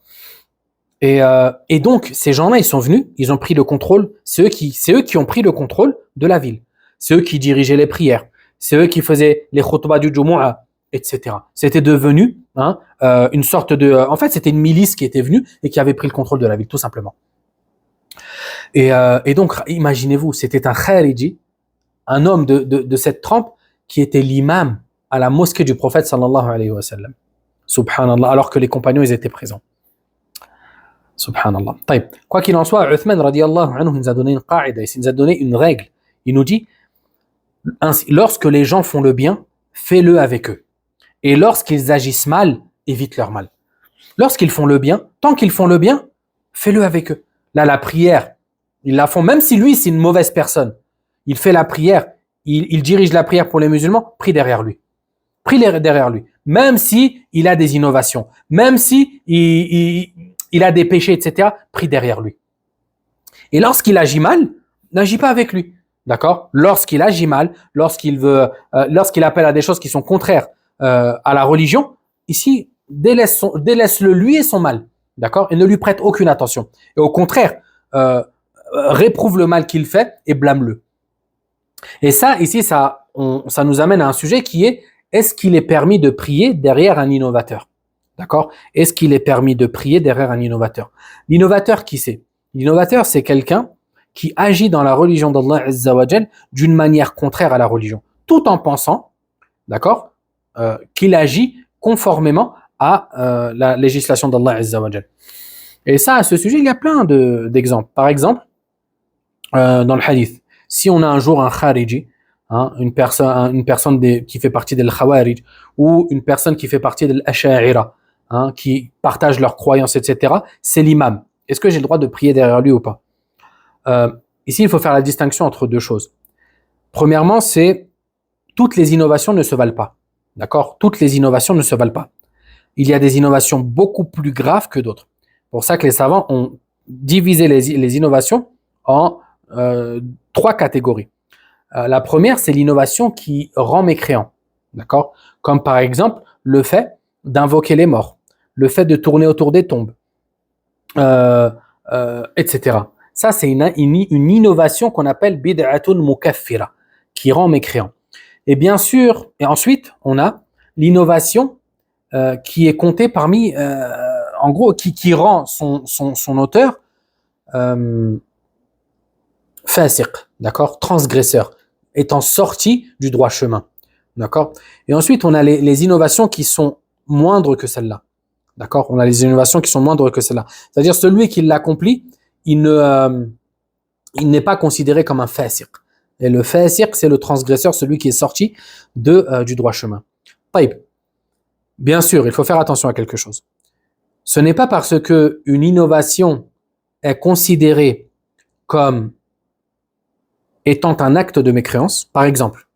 Speaker 1: Et donc, ces gens-là, ils sont venus, ils ont pris le contrôle, c'est eux qui ont pris le contrôle de la ville. C'est eux qui dirigeaient les prières, c'est eux qui faisaient les khutbahs du Jumu'ah, etc. C'était devenu une sorte de... en fait, c'était une milice qui était venue et qui avait pris le contrôle de la ville, tout simplement. Et donc, imaginez-vous, c'était un khariji, un homme de cette trempe qui était l'imam à la mosquée du prophète sallallahu alayhi wa sallam. Subhanallah, alors que les compagnons, ils étaient présents. Subhanallah. Taïb. Quoi qu'il en soit, Uthman radiallahu anhu nous a donné une qa'ida, il nous a donné une règle. Il nous dit, lorsque les gens font le bien, fais-le avec eux. Et lorsqu'ils agissent mal, évite leur mal. Lorsqu'ils font le bien, tant qu'ils font le bien, fais-le avec eux. Là, la prière, ils la font, même si lui, c'est une mauvaise personne. Il fait la prière, il dirige la prière pour les musulmans, prie derrière lui. Prie derrière lui. Même si il a des innovations, même si il a des péchés, etc., prie derrière lui. Et lorsqu'il agit mal, n'agis pas avec lui. D'accord? Lorsqu'il agit mal, lorsqu'il appelle à des choses qui sont contraires à la religion, ici, délaisse-le lui et son mal. D'accord? Et ne lui prête aucune attention. Et au contraire, réprouve le mal qu'il fait et blâme-le. Et ça, ici, ça nous amène à un sujet qui est: est-ce qu'il est permis de prier derrière un innovateur? D'accord? Est-ce qu'il est permis de prier derrière un innovateur? L'innovateur, qui c'est? L'innovateur, c'est quelqu'un qui agit dans la religion d'Allah Azza wa Jal d'une manière contraire à la religion, tout en pensant, d'accord, qu'il agit conformément à la législation d'Allah Azza wa Jal. Et ça, à ce sujet, il y a plein d'exemples. Par exemple, dans le hadith, si on a un jour un khariji, une personne qui fait partie del Khawarij, ou une personne qui fait partie del Asha'ira, qui partagent leurs croyances, etc., c'est l'imam. Est-ce que j'ai le droit de prier derrière lui ou pas? Ici, il faut faire la distinction entre deux choses. Premièrement, c'est toutes les innovations ne se valent pas. D'accord? Toutes les innovations ne se valent pas. Il y a des innovations beaucoup plus graves que d'autres. C'est pour ça que les savants ont divisé les innovations en 3 catégories. La première, c'est l'innovation qui rend mécréant. D'accord? Comme par exemple, le fait d'invoquer les morts, le fait de tourner autour des tombes, etc. Ça, c'est une innovation qu'on appelle bid'atun mukaffira, qui rend mécréant. Et bien sûr, et ensuite, on a l'innovation qui est comptée parmi, en gros, qui rend son auteur fasiq, d'accord, transgresseur, étant sorti du droit chemin. D'accord? Et ensuite, on a les innovations qui sont moindres que celles-là. D'accord? On a les innovations qui sont moindres que celles-là. C'est-à-dire, celui qui l'accomplit, il n'est pas considéré comme un fasiq. Et le fasiq, c'est le transgresseur, celui qui est sorti du droit chemin. Taïb. Bien sûr, il faut faire attention à quelque chose. Ce n'est pas parce que une innovation est considérée comme étant un acte de mécréance. Par exemple,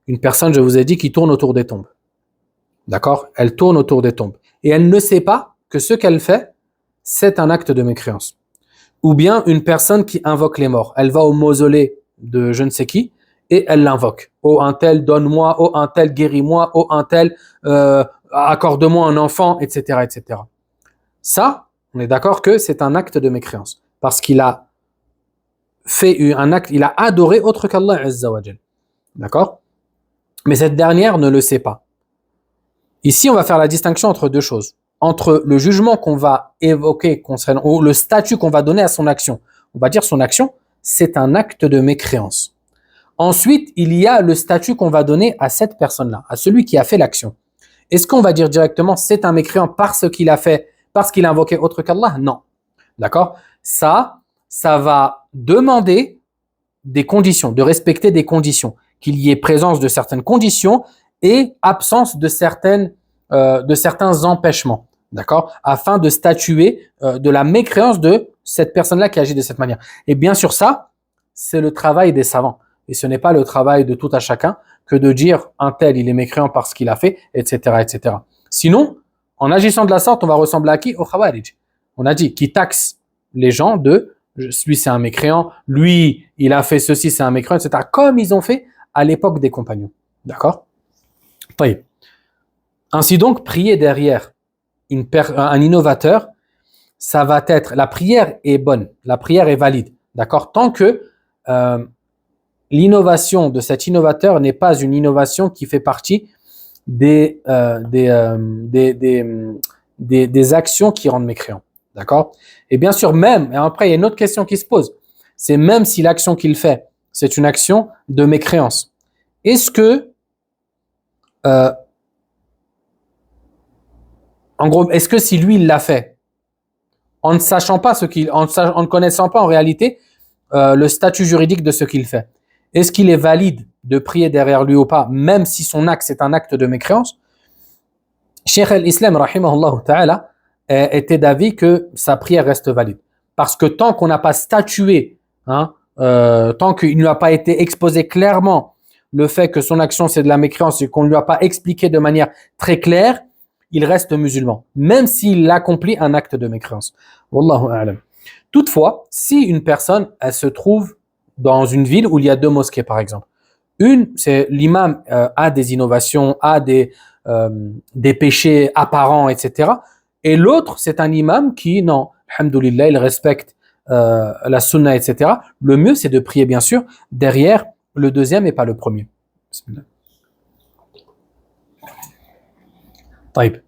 Speaker 1: une personne, je vous ai dit, qui tourne autour des tombes. D'accord? Elle tourne autour des tombes. Et elle ne sait pas que ce qu'elle fait, c'est un acte de mécréance. Ou bien une personne qui invoque les morts. Elle va au mausolée de je ne sais qui et elle l'invoque. Oh un tel, donne-moi. Oh un tel, guéris-moi. Oh un tel, accorde-moi un enfant, etc., etc. Ça, on est d'accord que c'est un acte de mécréance. Parce qu'il a fait un acte, il a adoré autre qu'Allah Azza wa Jal. D'accord? Mais cette dernière ne le sait pas. Ici, on va faire la distinction entre deux choses. Entre le jugement qu'on va évoquer concernant, ou le statut qu'on va donner à son action. On va dire son action, c'est un acte de mécréance. Ensuite, il y a le statut qu'on va donner à cette personne-là, à celui qui a fait l'action. Est-ce qu'on va dire directement c'est un mécréant parce qu'il a fait, parce qu'il a invoqué autre qu'Allah? Non. D'accord? Ça va demander des conditions, de respecter des conditions, qu'il y ait présence de certaines conditions et absence de certains empêchements, d'accord, afin de statuer de la mécréance de cette personne-là qui agit de cette manière. Et bien sûr, ça, c'est le travail des savants. Et ce n'est pas le travail de tout à chacun que de dire un tel, il est mécréant parce qu'il a fait, etc., etc. Sinon, en agissant de la sorte, on va ressembler à qui? Au Khawarij. On a dit, qui taxe les gens de lui c'est un mécréant, lui il a fait ceci, c'est un mécréant, etc. Comme ils ont fait à l'époque des compagnons. D'accord? Ainsi donc, prier derrière un innovateur, ça va être, la prière est bonne, la prière est valide, d'accord? Tant que l'innovation de cet innovateur n'est pas une innovation qui fait partie des, des actions qui rendent mécréant, d'accord? Et bien sûr, même, et après, il y a une autre question qui se pose, c'est même si l'action qu'il fait, c'est une action de mécréance, est-ce que, en gros, est-ce que si lui, il l'a fait, en ne sachant pas en ne connaissant pas en réalité le statut juridique de ce qu'il fait, est-ce qu'il est valide de prier derrière lui ou pas, même si son acte c'est un acte de mécréance? Cheikh al-Islam, rahimahullah ta'ala, était d'avis que sa prière reste valide. Parce que tant qu'on n'a pas statué, hein, tant qu'il ne lui a pas été exposé clairement le fait que son action c'est de la mécréance et qu'on ne lui a pas expliqué de manière très claire, il reste musulman, même s'il accomplit un acte de mécréance. Wallahu a'lam. Toutefois, si une personne, elle se trouve dans une ville où il y a deux mosquées, par exemple. Une, c'est l'imam a des innovations, a des péchés apparents, etc. Et l'autre, c'est un imam qui, non, alhamdoulilah, il respecte la sunna, etc. Le mieux, c'est de prier, bien sûr, derrière le deuxième et pas le premier. Bismillah. طيب.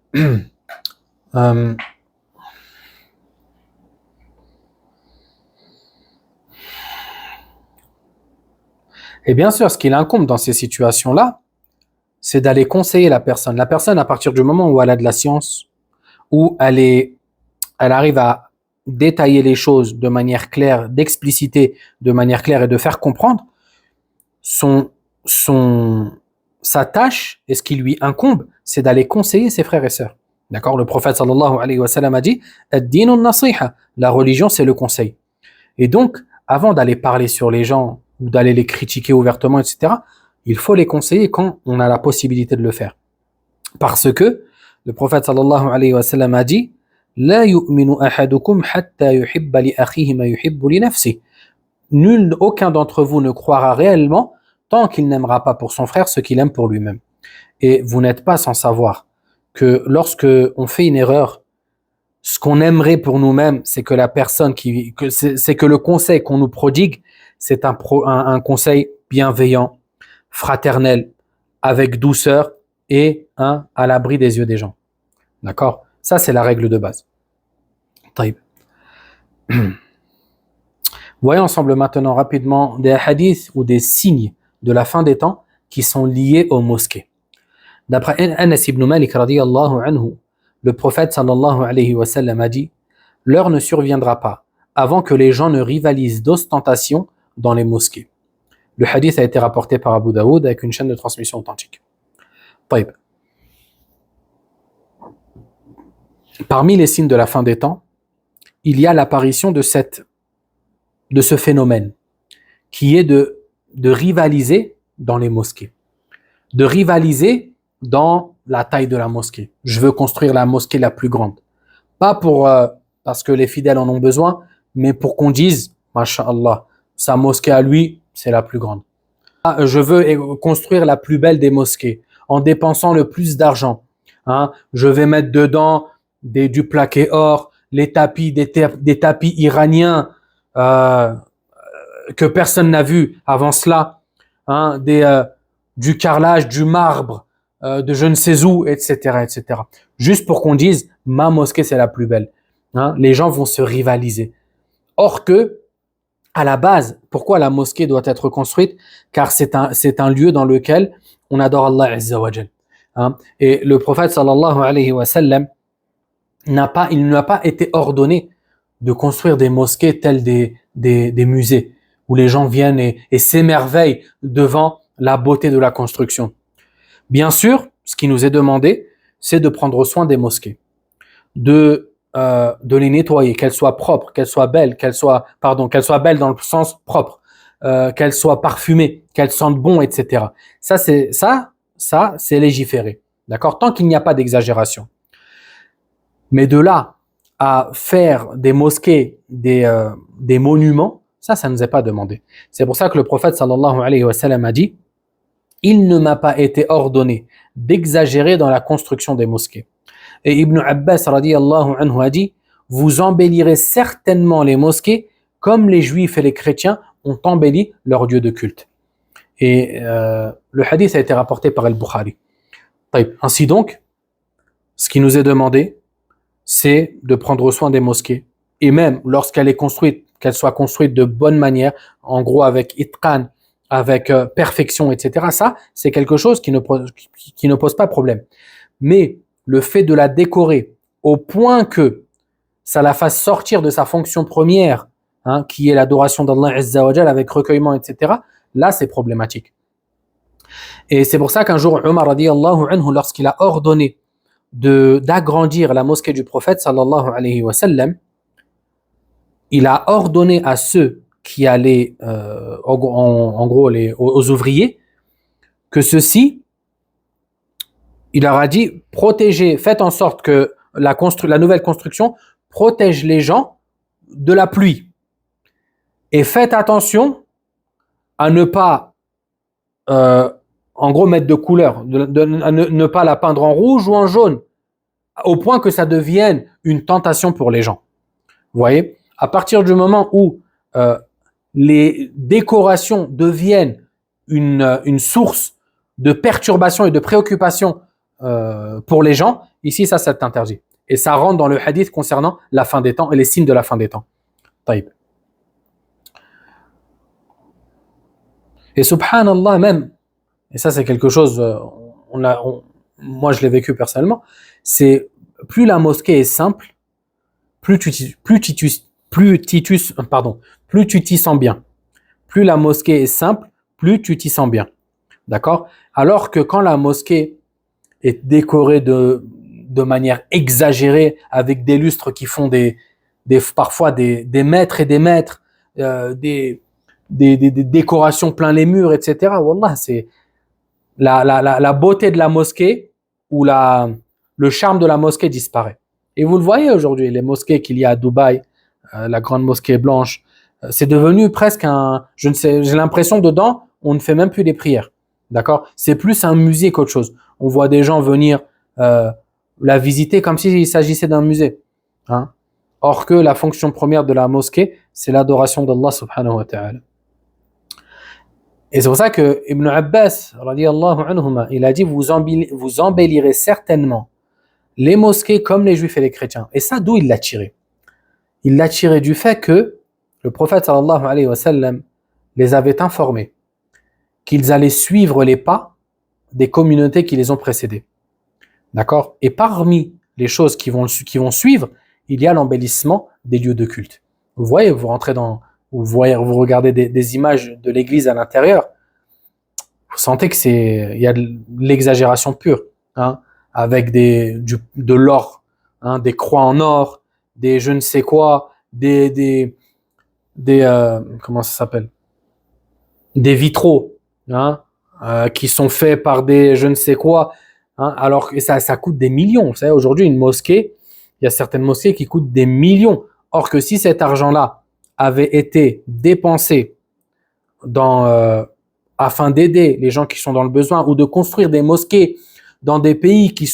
Speaker 1: Et bien sûr, ce qu'il incombe dans ces situations-là, c'est d'aller conseiller la personne. La personne, à partir du moment où elle a de la science, où elle arrive à détailler les choses de manière claire, d'expliciter de manière claire et de faire comprendre, sa tâche et ce qui lui incombe, c'est d'aller conseiller ses frères et sœurs. D'accord? Le prophète sallallahu alayhi wa sallam a dit ad-dinu nasiha, la religion c'est le conseil. Et donc, avant d'aller parler sur les gens ou d'aller les critiquer ouvertement, etc., il faut les conseiller quand on a la possibilité de le faire. Parce que le prophète sallallahu alayhi wa sallam a dit la yu'minu ahadukum hatta yuhibba li akhihi ma yuhibbu li nafsihi. Nul, aucun d'entre vous ne croira réellement tant qu'il n'aimera pas pour son frère ce qu'il aime pour lui-même. Et vous n'êtes pas sans savoir que lorsque on fait une erreur, ce qu'on aimerait pour nous-mêmes, c'est que la personne c'est que le conseil qu'on nous prodigue, c'est un conseil bienveillant, fraternel, avec douceur et à l'abri des yeux des gens. D'accord? Ça, c'est la règle de base. Taïb. Voyons ensemble maintenant rapidement des hadiths ou des signes de la fin des temps qui sont liés aux mosquées. D'après Anas ibn Malik radiyallahu anhu, le prophète sallallahu alayhi wa sallam a dit « L'heure ne surviendra pas avant que les gens ne rivalisent d'ostentation dans les mosquées. » Le hadith a été rapporté par Abu Daoud avec une chaîne de transmission authentique. Taïb. Parmi les signes de la fin des temps, il y a l'apparition de ce phénomène qui est de rivaliser dans les mosquées, de rivaliser dans la taille de la mosquée. Je veux construire la mosquée la plus grande. Pas parce que les fidèles en ont besoin, mais pour qu'on dise, Masha'Allah, sa mosquée à lui, c'est la plus grande. Je veux construire la plus belle des mosquées en dépensant le plus d'argent. Je vais mettre dedans du plaqué or, les tapis, des tapis iraniens que personne n'a vu avant cela, du carrelage, du marbre, de je ne sais où, etc., etc. Juste pour qu'on dise, ma mosquée c'est la plus belle. Les gens vont se rivaliser. Or que, à la base, pourquoi la mosquée doit être construite? Car c'est un lieu dans lequel on adore Allah Azza wa Jal. Et le prophète sallallahu alayhi wa sallam il n'a pas été ordonné de construire des mosquées telles des musées où les gens viennent et s'émerveillent devant la beauté de la construction. Bien sûr, ce qui nous est demandé, c'est de prendre soin des mosquées, de les nettoyer, qu'elles soient propres, qu'elles soient belles, qu'elles soient belles dans le sens propre, qu'elles soient parfumées, qu'elles sentent bon, etc. Ça c'est légiféré, d'accord? Tant qu'il n'y a pas d'exagération. Mais de là à faire des mosquées, des monuments, ça ne nous est pas demandé. C'est pour ça que le prophète sallallahu alayhi wa sallam a dit « Il ne m'a pas été ordonné d'exagérer dans la construction des mosquées. » Et Ibn Abbas radiyallahu anhu a dit vous embellirez certainement les mosquées comme les juifs et les chrétiens ont embelli leurs lieux de culte. Et le hadith a été rapporté par Al-Bukhari. Ainsi donc, ce qui nous est demandé, c'est de prendre soin des mosquées. Et même lorsqu'elle est construite, qu'elle soit construite de bonne manière, en gros avec itqan, avec perfection, etc. Ça, c'est quelque chose qui ne pose pas problème. Mais le fait de la décorer au point que ça la fasse sortir de sa fonction première, qui est l'adoration d'Allah Azza wa Jal avec recueillement, etc., là, c'est problématique. Et c'est pour ça qu'un jour, Omar radiyallahu anhu, lorsqu'il a ordonné d'agrandir la mosquée du prophète sallallahu alayhi wa sallam, il a ordonné à ceux qui allaient, en gros, aux ouvriers, que ceux-ci, il leur a dit, protégez, faites en sorte que la nouvelle construction protège les gens de la pluie. Et faites attention à ne pas, en gros, mettre de couleur, à ne pas la peindre en rouge ou en jaune, au point que ça devienne une tentation pour les gens. Vous voyez, à partir du moment où les décorations deviennent une source de perturbation et de préoccupation pour les gens, ici, ça c'est interdit. Et ça rentre dans le hadith concernant la fin des temps et les signes de la fin des temps. Taïb. Et subhanallah même, et ça c'est quelque chose, moi je l'ai vécu personnellement, c'est plus la mosquée est simple, plus tu t'y sens bien. Plus la mosquée est simple, plus tu t'y sens bien. D'accord? Alors que quand la mosquée est décorée de manière exagérée, avec des lustres qui font parfois des mètres et des mètres, des décorations plein les murs, etc. Wallah, c'est la beauté de la mosquée ou le charme de la mosquée disparaît. Et vous le voyez aujourd'hui, les mosquées qu'il y a à Dubaï, la grande mosquée blanche, c'est devenu presque j'ai l'impression dedans, on ne fait même plus des prières. D'accord? C'est plus un musée qu'autre chose. On voit des gens venir la visiter comme s'il s'agissait d'un musée. Or que la fonction première de la mosquée, c'est l'adoration d'Allah subhanahu wa ta'ala. Et c'est pour ça que Ibn Abbas, radiyallahu anhuma, il a dit, vous embellirez certainement les mosquées comme les juifs et les chrétiens. Et ça, d'où il l'a tiré? Il l'a tiré du fait que le prophète sallallahu alayhi wa sallam les avait informés qu'ils allaient suivre les pas des communautés qui les ont précédés. D'accord? Et parmi les choses qui vont suivre, il y a l'embellissement des lieux de culte. Vous voyez, vous regardez des images de l'église à l'intérieur, vous sentez que il y a de l'exagération pure, avec de l'or, des croix en or, des je ne sais quoi, comment ça s'appelle, des vitraux, qui sont faits par des je ne sais quoi, alors que ça coûte des millions. Vous savez, aujourd'hui, une mosquée, il y a certaines mosquées qui coûtent des millions. Or que si cet argent-là avait été dépensé afin d'aider les gens qui sont dans le besoin, ou de construire des mosquées dans des pays qui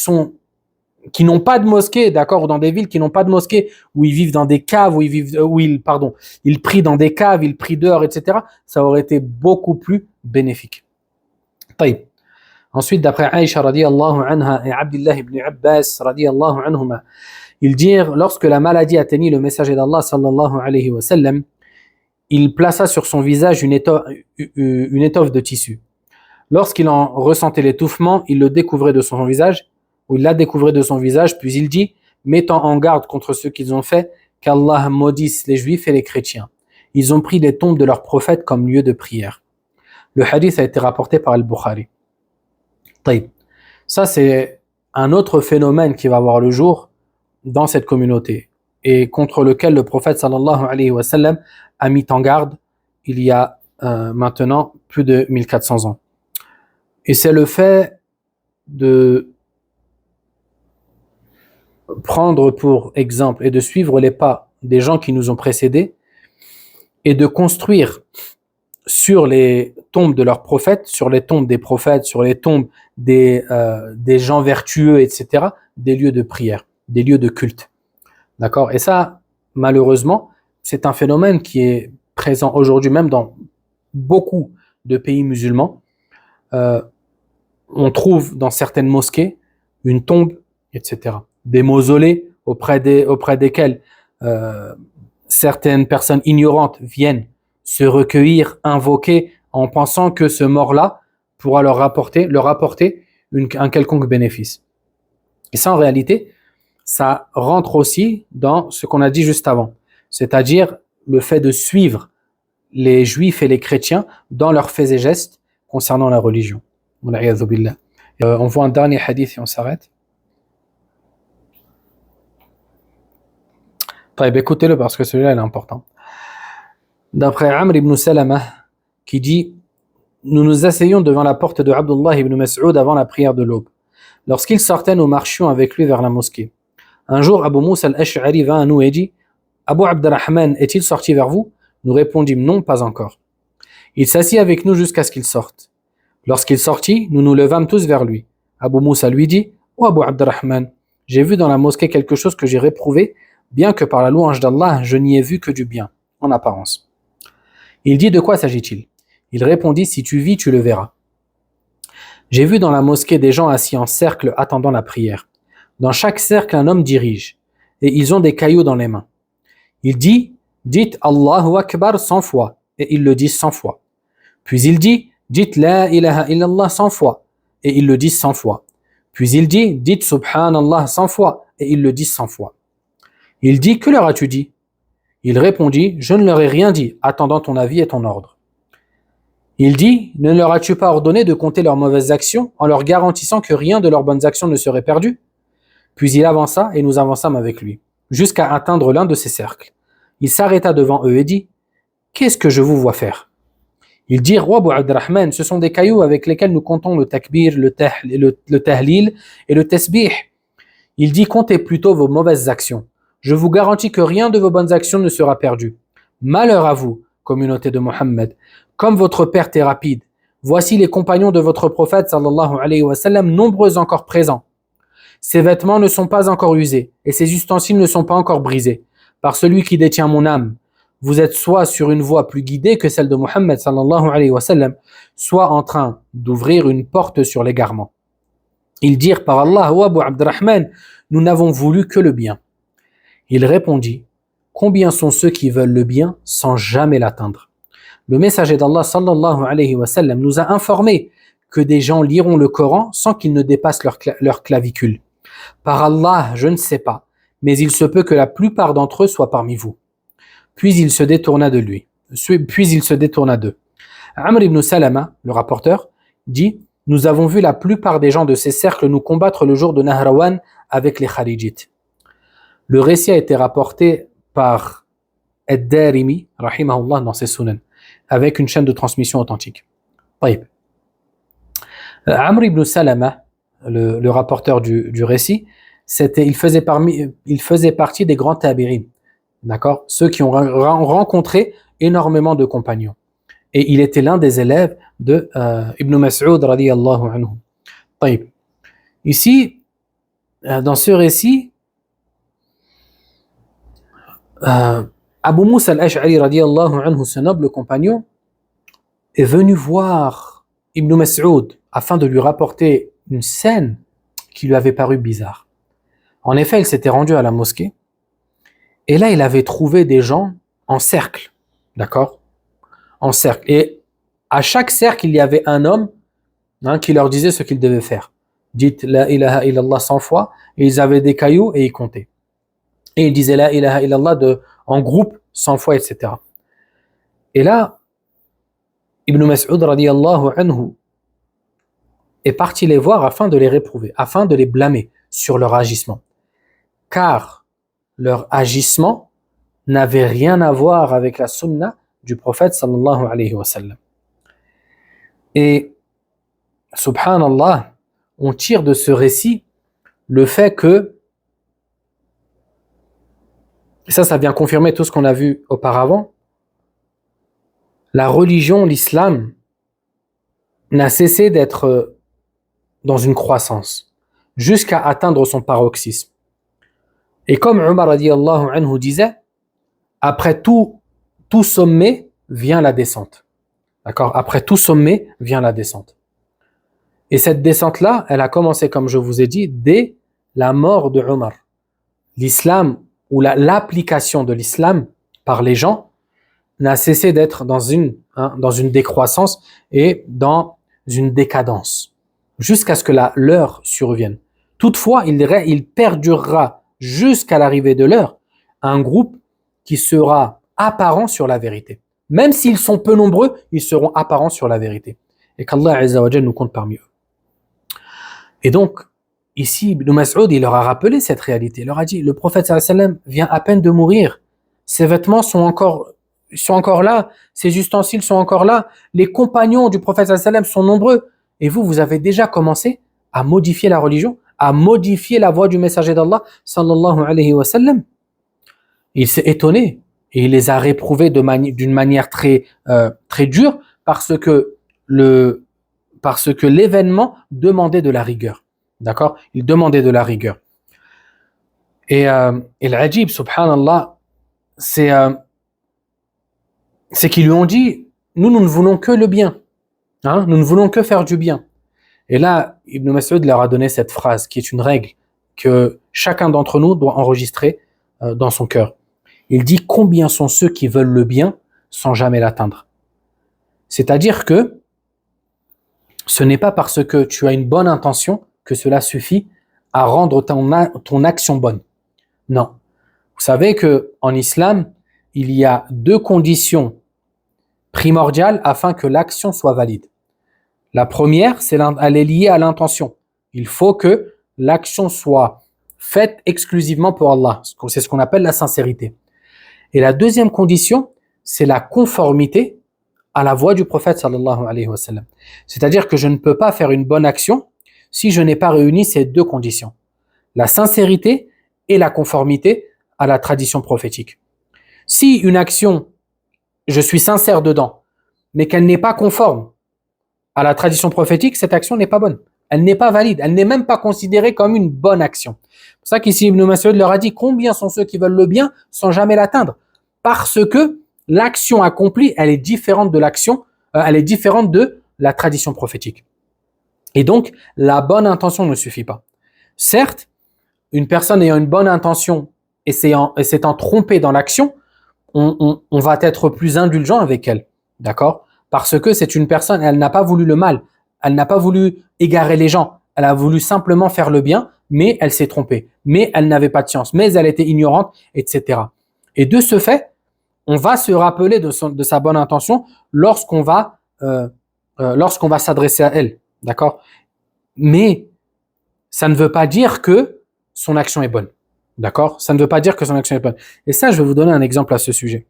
Speaker 1: n'ont pas de mosquée, d'accord, ou dans des villes qui n'ont pas de mosquée, où ils vivent dans des caves, ils prient dans des caves, ils prient dehors, etc., ça aurait été beaucoup plus bénéfique. Taïb. Ensuite, d'après Aïcha radiyallahu anha et Abdullah ibn Abbas radiyallahu anhuma, ils dirent, lorsque la maladie atteignit le messager d'Allah sallallahu alayhi wa sallam, il plaça sur son visage une étoffe de tissu. Lorsqu'il en ressentait l'étouffement, il la découvrait de son visage, puis il dit, mettant en garde contre ce qu'ils ont fait, qu'Allah maudisse les juifs et les chrétiens. Ils ont pris les tombes de leurs prophètes comme lieu de prière. Le hadith a été rapporté par Al-Bukhari. Ça, c'est un autre phénomène qui va voir le jour dans cette communauté et contre lequel le prophète sallallahu alayhi wa sallam a mis en garde il y a maintenant plus de 1400 ans. Et c'est le fait de prendre pour exemple et de suivre les pas des gens qui nous ont précédés et de construire sur les tombes de leurs prophètes, sur les tombes des prophètes, sur les tombes des gens vertueux, etc., des lieux de prière, des lieux de culte. D'accord? Et ça, malheureusement, c'est un phénomène qui est présent aujourd'hui même dans beaucoup de pays musulmans. Euh, on trouve dans certaines mosquées une tombe, etc. Des mausolées auprès desquels euh, certaines personnes ignorantes viennent se recueillir, invoquer, en pensant que ce mort-là pourra leur apporter un quelconque bénéfice. Et ça, en réalité, ça rentre aussi dans ce qu'on a dit juste avant, c'est-à-dire le fait de suivre les juifs et les chrétiens dans leurs faits et gestes concernant la religion. On voit un dernier hadith et on s'arrête. Écoutez-le parce que celui-là il est important. D'après Amr ibn Salama qui dit: nous nous asseyons devant la porte de Abdullah ibn Mas'ud avant la prière de l'aube. Lorsqu'il sortait, nous marchions avec lui vers la mosquée. Un jour, Abu Moussa al-Ash'ari vint à nous et dit: Abu Abdurrahman est-il sorti vers vous? Nous répondîmes: non, pas encore. Il s'assit avec nous jusqu'à ce qu'il sorte. Lorsqu'il sortit, nous nous levâmes tous vers lui. Abu Moussa lui dit: oh Abu Abdurrahman, j'ai vu dans la mosquée quelque chose que j'ai réprouvé, bien que par la louange d'Allah, je n'y ai vu que du bien, en apparence. Il dit: de quoi s'agit-il? Il répondit: si tu vis, tu le verras. J'ai vu dans la mosquée des gens assis en cercle attendant la prière. Dans chaque cercle, un homme dirige, et ils ont des cailloux dans les mains. Il dit: dites Allahu Akbar 100 fois, et ils le disent 100 fois. Puis il dit: dites La ilaha illallah 100 fois, et ils le disent 100 fois. Puis il dit: dites Subhanallah 100 fois, et ils le disent 100 fois. Il dit: que leur as-tu dit? Il répondit: je ne leur ai rien dit, attendant ton avis et ton ordre. Il dit: ne leur as-tu pas ordonné de compter leurs mauvaises actions en leur garantissant que rien de leurs bonnes actions ne serait perdu? Puis il avança et nous avançâmes avec lui, jusqu'à atteindre l'un de ces cercles. Il s'arrêta devant eux et dit: qu'est-ce que je vous vois faire? Ils dirent: Wa Abu Abdurrahman, ce sont des cailloux avec lesquels nous comptons le takbir, le tahlil et le tasbih. Il dit: comptez plutôt vos mauvaises actions. Je vous garantis que rien de vos bonnes actions ne sera perdu. Malheur à vous, communauté de Mohammed, comme votre perte est rapide. Voici les compagnons de votre prophète sallallahu alayhi wa sallam, nombreux encore présents. Ses vêtements ne sont pas encore usés et ses ustensiles ne sont pas encore brisés. Par celui qui détient mon âme, vous êtes soit sur une voie plus guidée que celle de Mohammed sallallahu alayhi wa sallam, soit en train d'ouvrir une porte sur l'égarement. Ils dirent: par Allah, ô Abu Abdurrahman, nous n'avons voulu que le bien. Il répondit: combien sont ceux qui veulent le bien sans jamais l'atteindre? Le messager d'Allah sallallahu alayhi wa sallam nous a informé que des gens liront le Coran sans qu'ils ne dépassent leur clavicule. Par Allah, je ne sais pas, mais il se peut que la plupart d'entre eux soient parmi vous. Puis il se détourna d'eux. Amr ibn Salama, le rapporteur, dit: nous avons vu la plupart des gens de ces cercles nous combattre le jour de Nahrawan avec les Kharijites. Le récit a été rapporté par Ad-Darimi, rahimahullah, dans ses Sunan, avec une chaîne de transmission authentique. Amr ibn Salama, le rapporteur du récit, il faisait partie des grands tabi'in, d'accord, ceux qui ont rencontré énormément de compagnons. Et il était l'un des élèves de Ibn Mas'ud radiyallahu anhu. Ici, dans ce récit, Abu Moussa al-Ash'ari radiyallahu anhu, ce noble compagnon, est venu voir Ibn Mas'ud afin de lui rapporter une scène qui lui avait paru bizarre. En effet, il s'était rendu à la mosquée et là, il avait trouvé des gens en cercle, d'accord, en cercle. Et à chaque cercle, il y avait un homme qui leur disait ce qu'ils devaient faire. Dites la ilaha illallah 100 fois, et ils avaient des cailloux et ils comptaient. Et ils disaient la ilaha illallah en groupe 100 fois, etc. Et là, Ibn Mas'ud radiyallahu anhu est parti les voir afin de les réprouver, afin de les blâmer sur leur agissement. Car leur agissement n'avait rien à voir avec la sunna du prophète sallallahu alayhi wa sallam. Et subhanallah, on tire de ce récit le fait que, et ça vient confirmer tout ce qu'on a vu auparavant, la religion, l'islam, n'a cessé d'être dans une croissance jusqu'à atteindre son paroxysme. Et comme Omar radiyallahu anhu disait, après tout sommet vient la descente. D'accord? Après tout sommet vient la descente. Et cette descente-là, elle a commencé, comme je vous ai dit, dès la mort de Omar. L'islam, ou l'application de l'islam par les gens, n'a cessé d'être dans une décroissance et dans une décadence, jusqu'à ce que l'heure survienne. Toutefois, il perdurera jusqu'à l'arrivée de l'heure un groupe qui sera apparent sur la vérité. Même s'ils sont peu nombreux, ils seront apparents sur la vérité. Et qu'Allah Azza wa Jalla nous compte parmi eux. Et donc, ici, Ibn Mas'ud, il leur a rappelé cette réalité. Il leur a dit, le prophète sallallahu alayhi wa sallam vient à peine de mourir. Ses vêtements sont encore là. Ses ustensiles sont encore là. Les compagnons du prophète sallallahu alayhi wa sallam sont nombreux. Et vous avez déjà commencé à modifier la religion, à modifier la voie du messager d'Allah sallallahu alayhi wa sallam. Il s'est étonné et il les a réprouvés d'une manière très dure parce que l'événement demandait de la rigueur. D'accord? Il demandait de la rigueur. Et l'ajib, subhanallah, c'est qu'ils lui ont dit, nous ne voulons que le bien. Hein? Nous ne voulons que faire du bien. Et là, Ibn Mas'ud leur a donné cette phrase, qui est une règle que chacun d'entre nous doit enregistrer dans son cœur. Il dit, combien sont ceux qui veulent le bien sans jamais l'atteindre? C'est-à-dire que ce n'est pas parce que tu as une bonne intention que cela suffit à rendre ton action bonne. Non. Vous savez qu'en islam, il y a 2 conditions primordiales afin que l'action soit valide. La première, elle est liée à l'intention. Il faut que l'action soit faite exclusivement pour Allah. C'est ce qu'on appelle la sincérité. Et la deuxième condition, c'est la conformité à la voie du prophète sallallahu alayhi wa sallam. C'est-à-dire que je ne peux pas faire une bonne action si je n'ai pas réuni ces 2 conditions. La sincérité et la conformité à la tradition prophétique. Si une action, je suis sincère dedans, mais qu'elle n'est pas conforme à la tradition prophétique, cette action n'est pas bonne. Elle n'est pas valide. Elle n'est même pas considérée comme une bonne action. C'est pour ça qu'ici Ibn Mas'ud leur a dit, combien sont ceux qui veulent le bien sans jamais l'atteindre? Parce que l'action accomplie, elle est différente de elle est différente de la tradition prophétique. Et donc, la bonne intention ne suffit pas. Certes, une personne ayant une bonne intention et s'étant trompée dans l'action, on va être plus indulgent avec elle. D'accord? Parce que c'est une personne, elle n'a pas voulu le mal. Elle n'a pas voulu égarer les gens. Elle a voulu simplement faire le bien, mais elle s'est trompée. Mais elle n'avait pas de science. Mais elle était ignorante, etc. Et de ce fait, on va se rappeler de sa bonne intention lorsqu'on va s'adresser à elle. D'accord? Mais ça ne veut pas dire que son action est bonne. D'accord? Ça ne veut pas dire que son action est bonne. Et ça, je vais vous donner un exemple à ce sujet.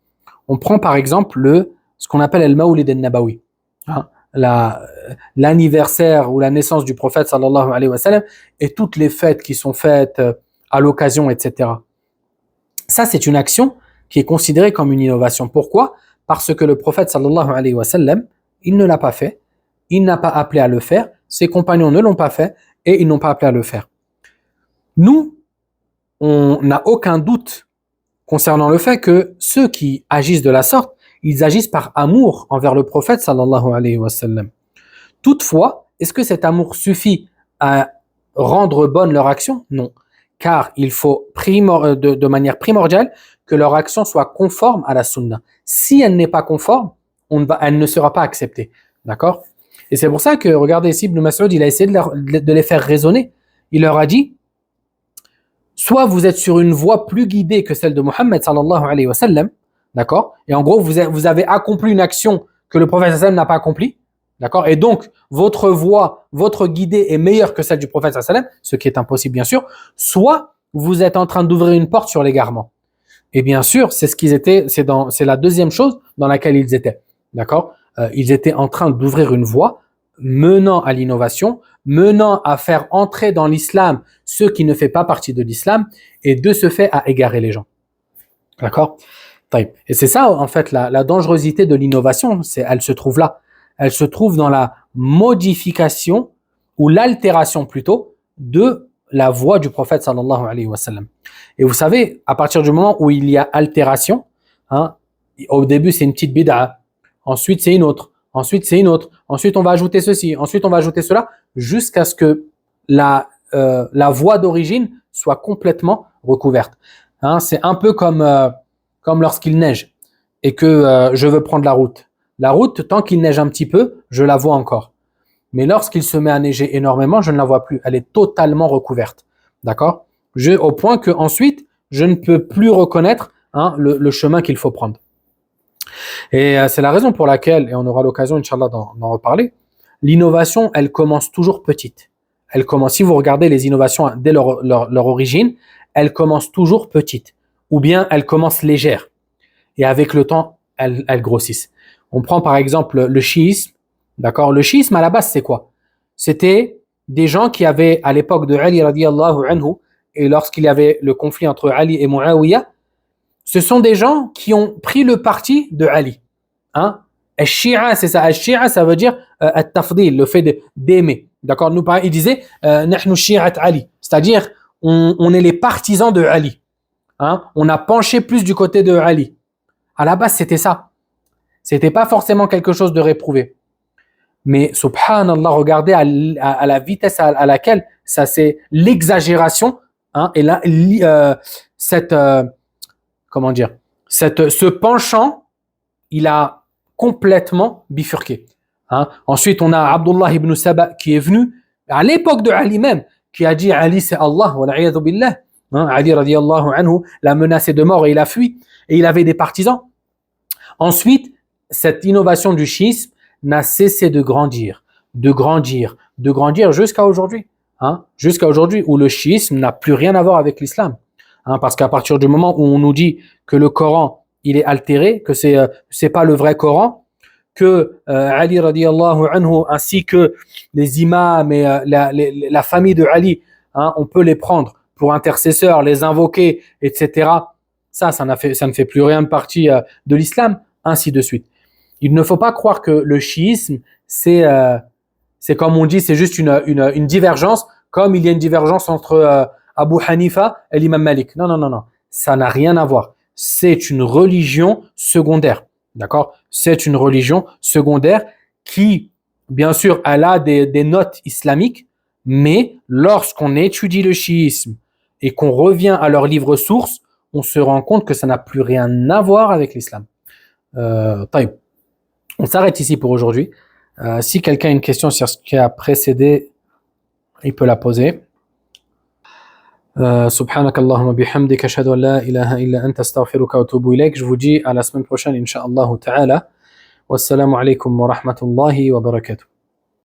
Speaker 1: On prend par exemple ce qu'on appelle al-Mawlid al-Nabawi. Hein? L'anniversaire ou la naissance du prophète sallallahu alayhi wa sallam et toutes les fêtes qui sont faites à l'occasion, etc. Ça, c'est une action qui est considérée comme une innovation. Pourquoi? Parce que le prophète sallallahu alayhi wa sallam, il ne l'a pas fait, il n'a pas appelé à le faire, ses compagnons ne l'ont pas fait et ils n'ont pas appelé à le faire. Nous, on n'a aucun doute concernant le fait que ceux qui agissent de la sorte, ils agissent par amour envers le prophète sallallahu alayhi wa sallam. Toutefois, est-ce que cet amour suffit à rendre bonne leur action? Non. Car il faut de manière primordiale que leur action soit conforme à la sunna. Si elle n'est pas conforme, elle ne sera pas acceptée. D'accord? Et c'est pour ça que, regardez ici, Ibn Mas'ud, il a essayé de les faire raisonner. Il leur a dit, soit vous êtes sur une voie plus guidée que celle de Muhammad sallallahu alayhi wa sallam, d'accord? Et en gros, vous avez accompli une action que le prophète sallallahu alayhi wa sallam n'a pas accomplie, d'accord? Et donc, votre voie, votre guidée est meilleure que celle du prophète sallallahu alayhi wa sallam, ce qui est impossible bien sûr, soit vous êtes en train d'ouvrir une porte sur l'égarement. Et bien sûr, c'est la deuxième chose dans laquelle ils étaient, d'accord? Ils étaient en train d'ouvrir une voie menant à l'innovation, menant à faire entrer dans l'islam ceux qui ne font pas partie de l'islam et de ce fait à égarer les gens. D'accord? Et c'est ça, en fait, la dangerosité de l'innovation, elle se trouve là. Elle se trouve dans la modification ou l'altération plutôt de la voix du prophète sallallahu alayhi wa sallam. Et vous savez, à partir du moment où il y a altération, hein, au début c'est une petite bid'a, ensuite c'est une autre, ensuite c'est une autre, ensuite on va ajouter ceci, ensuite on va ajouter cela, jusqu'à ce que la voix d'origine soit complètement recouverte. Hein, c'est un peu comme lorsqu'il neige et que je veux prendre la route. La route, tant qu'il neige un petit peu, je la vois encore. Mais lorsqu'il se met à neiger énormément, je ne la vois plus. Elle est totalement recouverte. D'accord? Au point que ensuite, je ne peux plus reconnaître le chemin qu'il faut prendre. Et c'est la raison pour laquelle, et on aura l'occasion, Inch'Allah, d'en reparler, l'innovation, elle commence toujours petite. Elle commence, si vous regardez les innovations dès leur origine, elles commencent toujours petites. Ou bien elles commencent légères. Et avec le temps, elles grossissent. On prend par exemple le chiisme. D'accord? Le chiisme, à la base, c'est quoi? C'était des gens qui avaient, à l'époque de Ali radiyallahu anhu, et lorsqu'il y avait le conflit entre Ali et Muawiyah, ce sont des gens qui ont pris le parti de Ali. Hein? Al-Shi'a, c'est ça. Al-Shi'a, ça veut dire al-tafdil, le fait d'aimer. D'accord? Nous, il disait nahnu shi'at Ali, c'est-à-dire on est les partisans de Ali. Hein? On a penché plus du côté de Ali. À la base, c'était ça. C'était pas forcément quelque chose de réprouvé. Mais subhanallah, regardez à la vitesse à laquelle ça c'est l'exagération, hein, et là ce penchant, il a complètement bifurqué. Hein. Ensuite, on a Abdullah ibn Saba qui est venu à l'époque de Ali même, qui a dit Ali c'est Allah, wa na'iyadhu billah. Hein, Ali radiyallahu anhu l'a menacé de mort et il a fui. Et il avait des partisans. Ensuite, cette innovation du chiisme n'a cessé de grandir jusqu'à aujourd'hui. Hein, jusqu'à aujourd'hui où le chiisme n'a plus rien à voir avec l'islam. Hein, parce qu'à partir du moment où on nous dit que le Coran, il est altéré, que c'est pas le vrai Coran, que Ali radiyallahu anhu ainsi que les imams et la famille de Ali, hein, on peut les prendre pour intercesseurs, les invoquer, etc. Ça ne fait plus rien de partie de l'islam, ainsi de suite. Il ne faut pas croire que le chiisme, c'est comme on dit, c'est juste une divergence, comme il y a une divergence entre Abu Hanifa et l'imam Malik. Non. Ça n'a rien à voir. C'est une religion secondaire. D'accord? C'est une religion secondaire qui, bien sûr, elle a des notes islamiques, mais lorsqu'on étudie le chiisme et qu'on revient à leurs livres sources, on se rend compte que ça n'a plus rien à voir avec l'islam. On s'arrête ici pour aujourd'hui. Si quelqu'un a une question sur ce qui a précédé, il peut la poser. سبحانك اللهم بحمدك أشهد أن لا إله إلا أنت أستغفرك وأتوب إليك. Je vous dis à la semaine prochaine إن شاء الله تعالى. والسلام عليكم ورحمة الله وبركاته.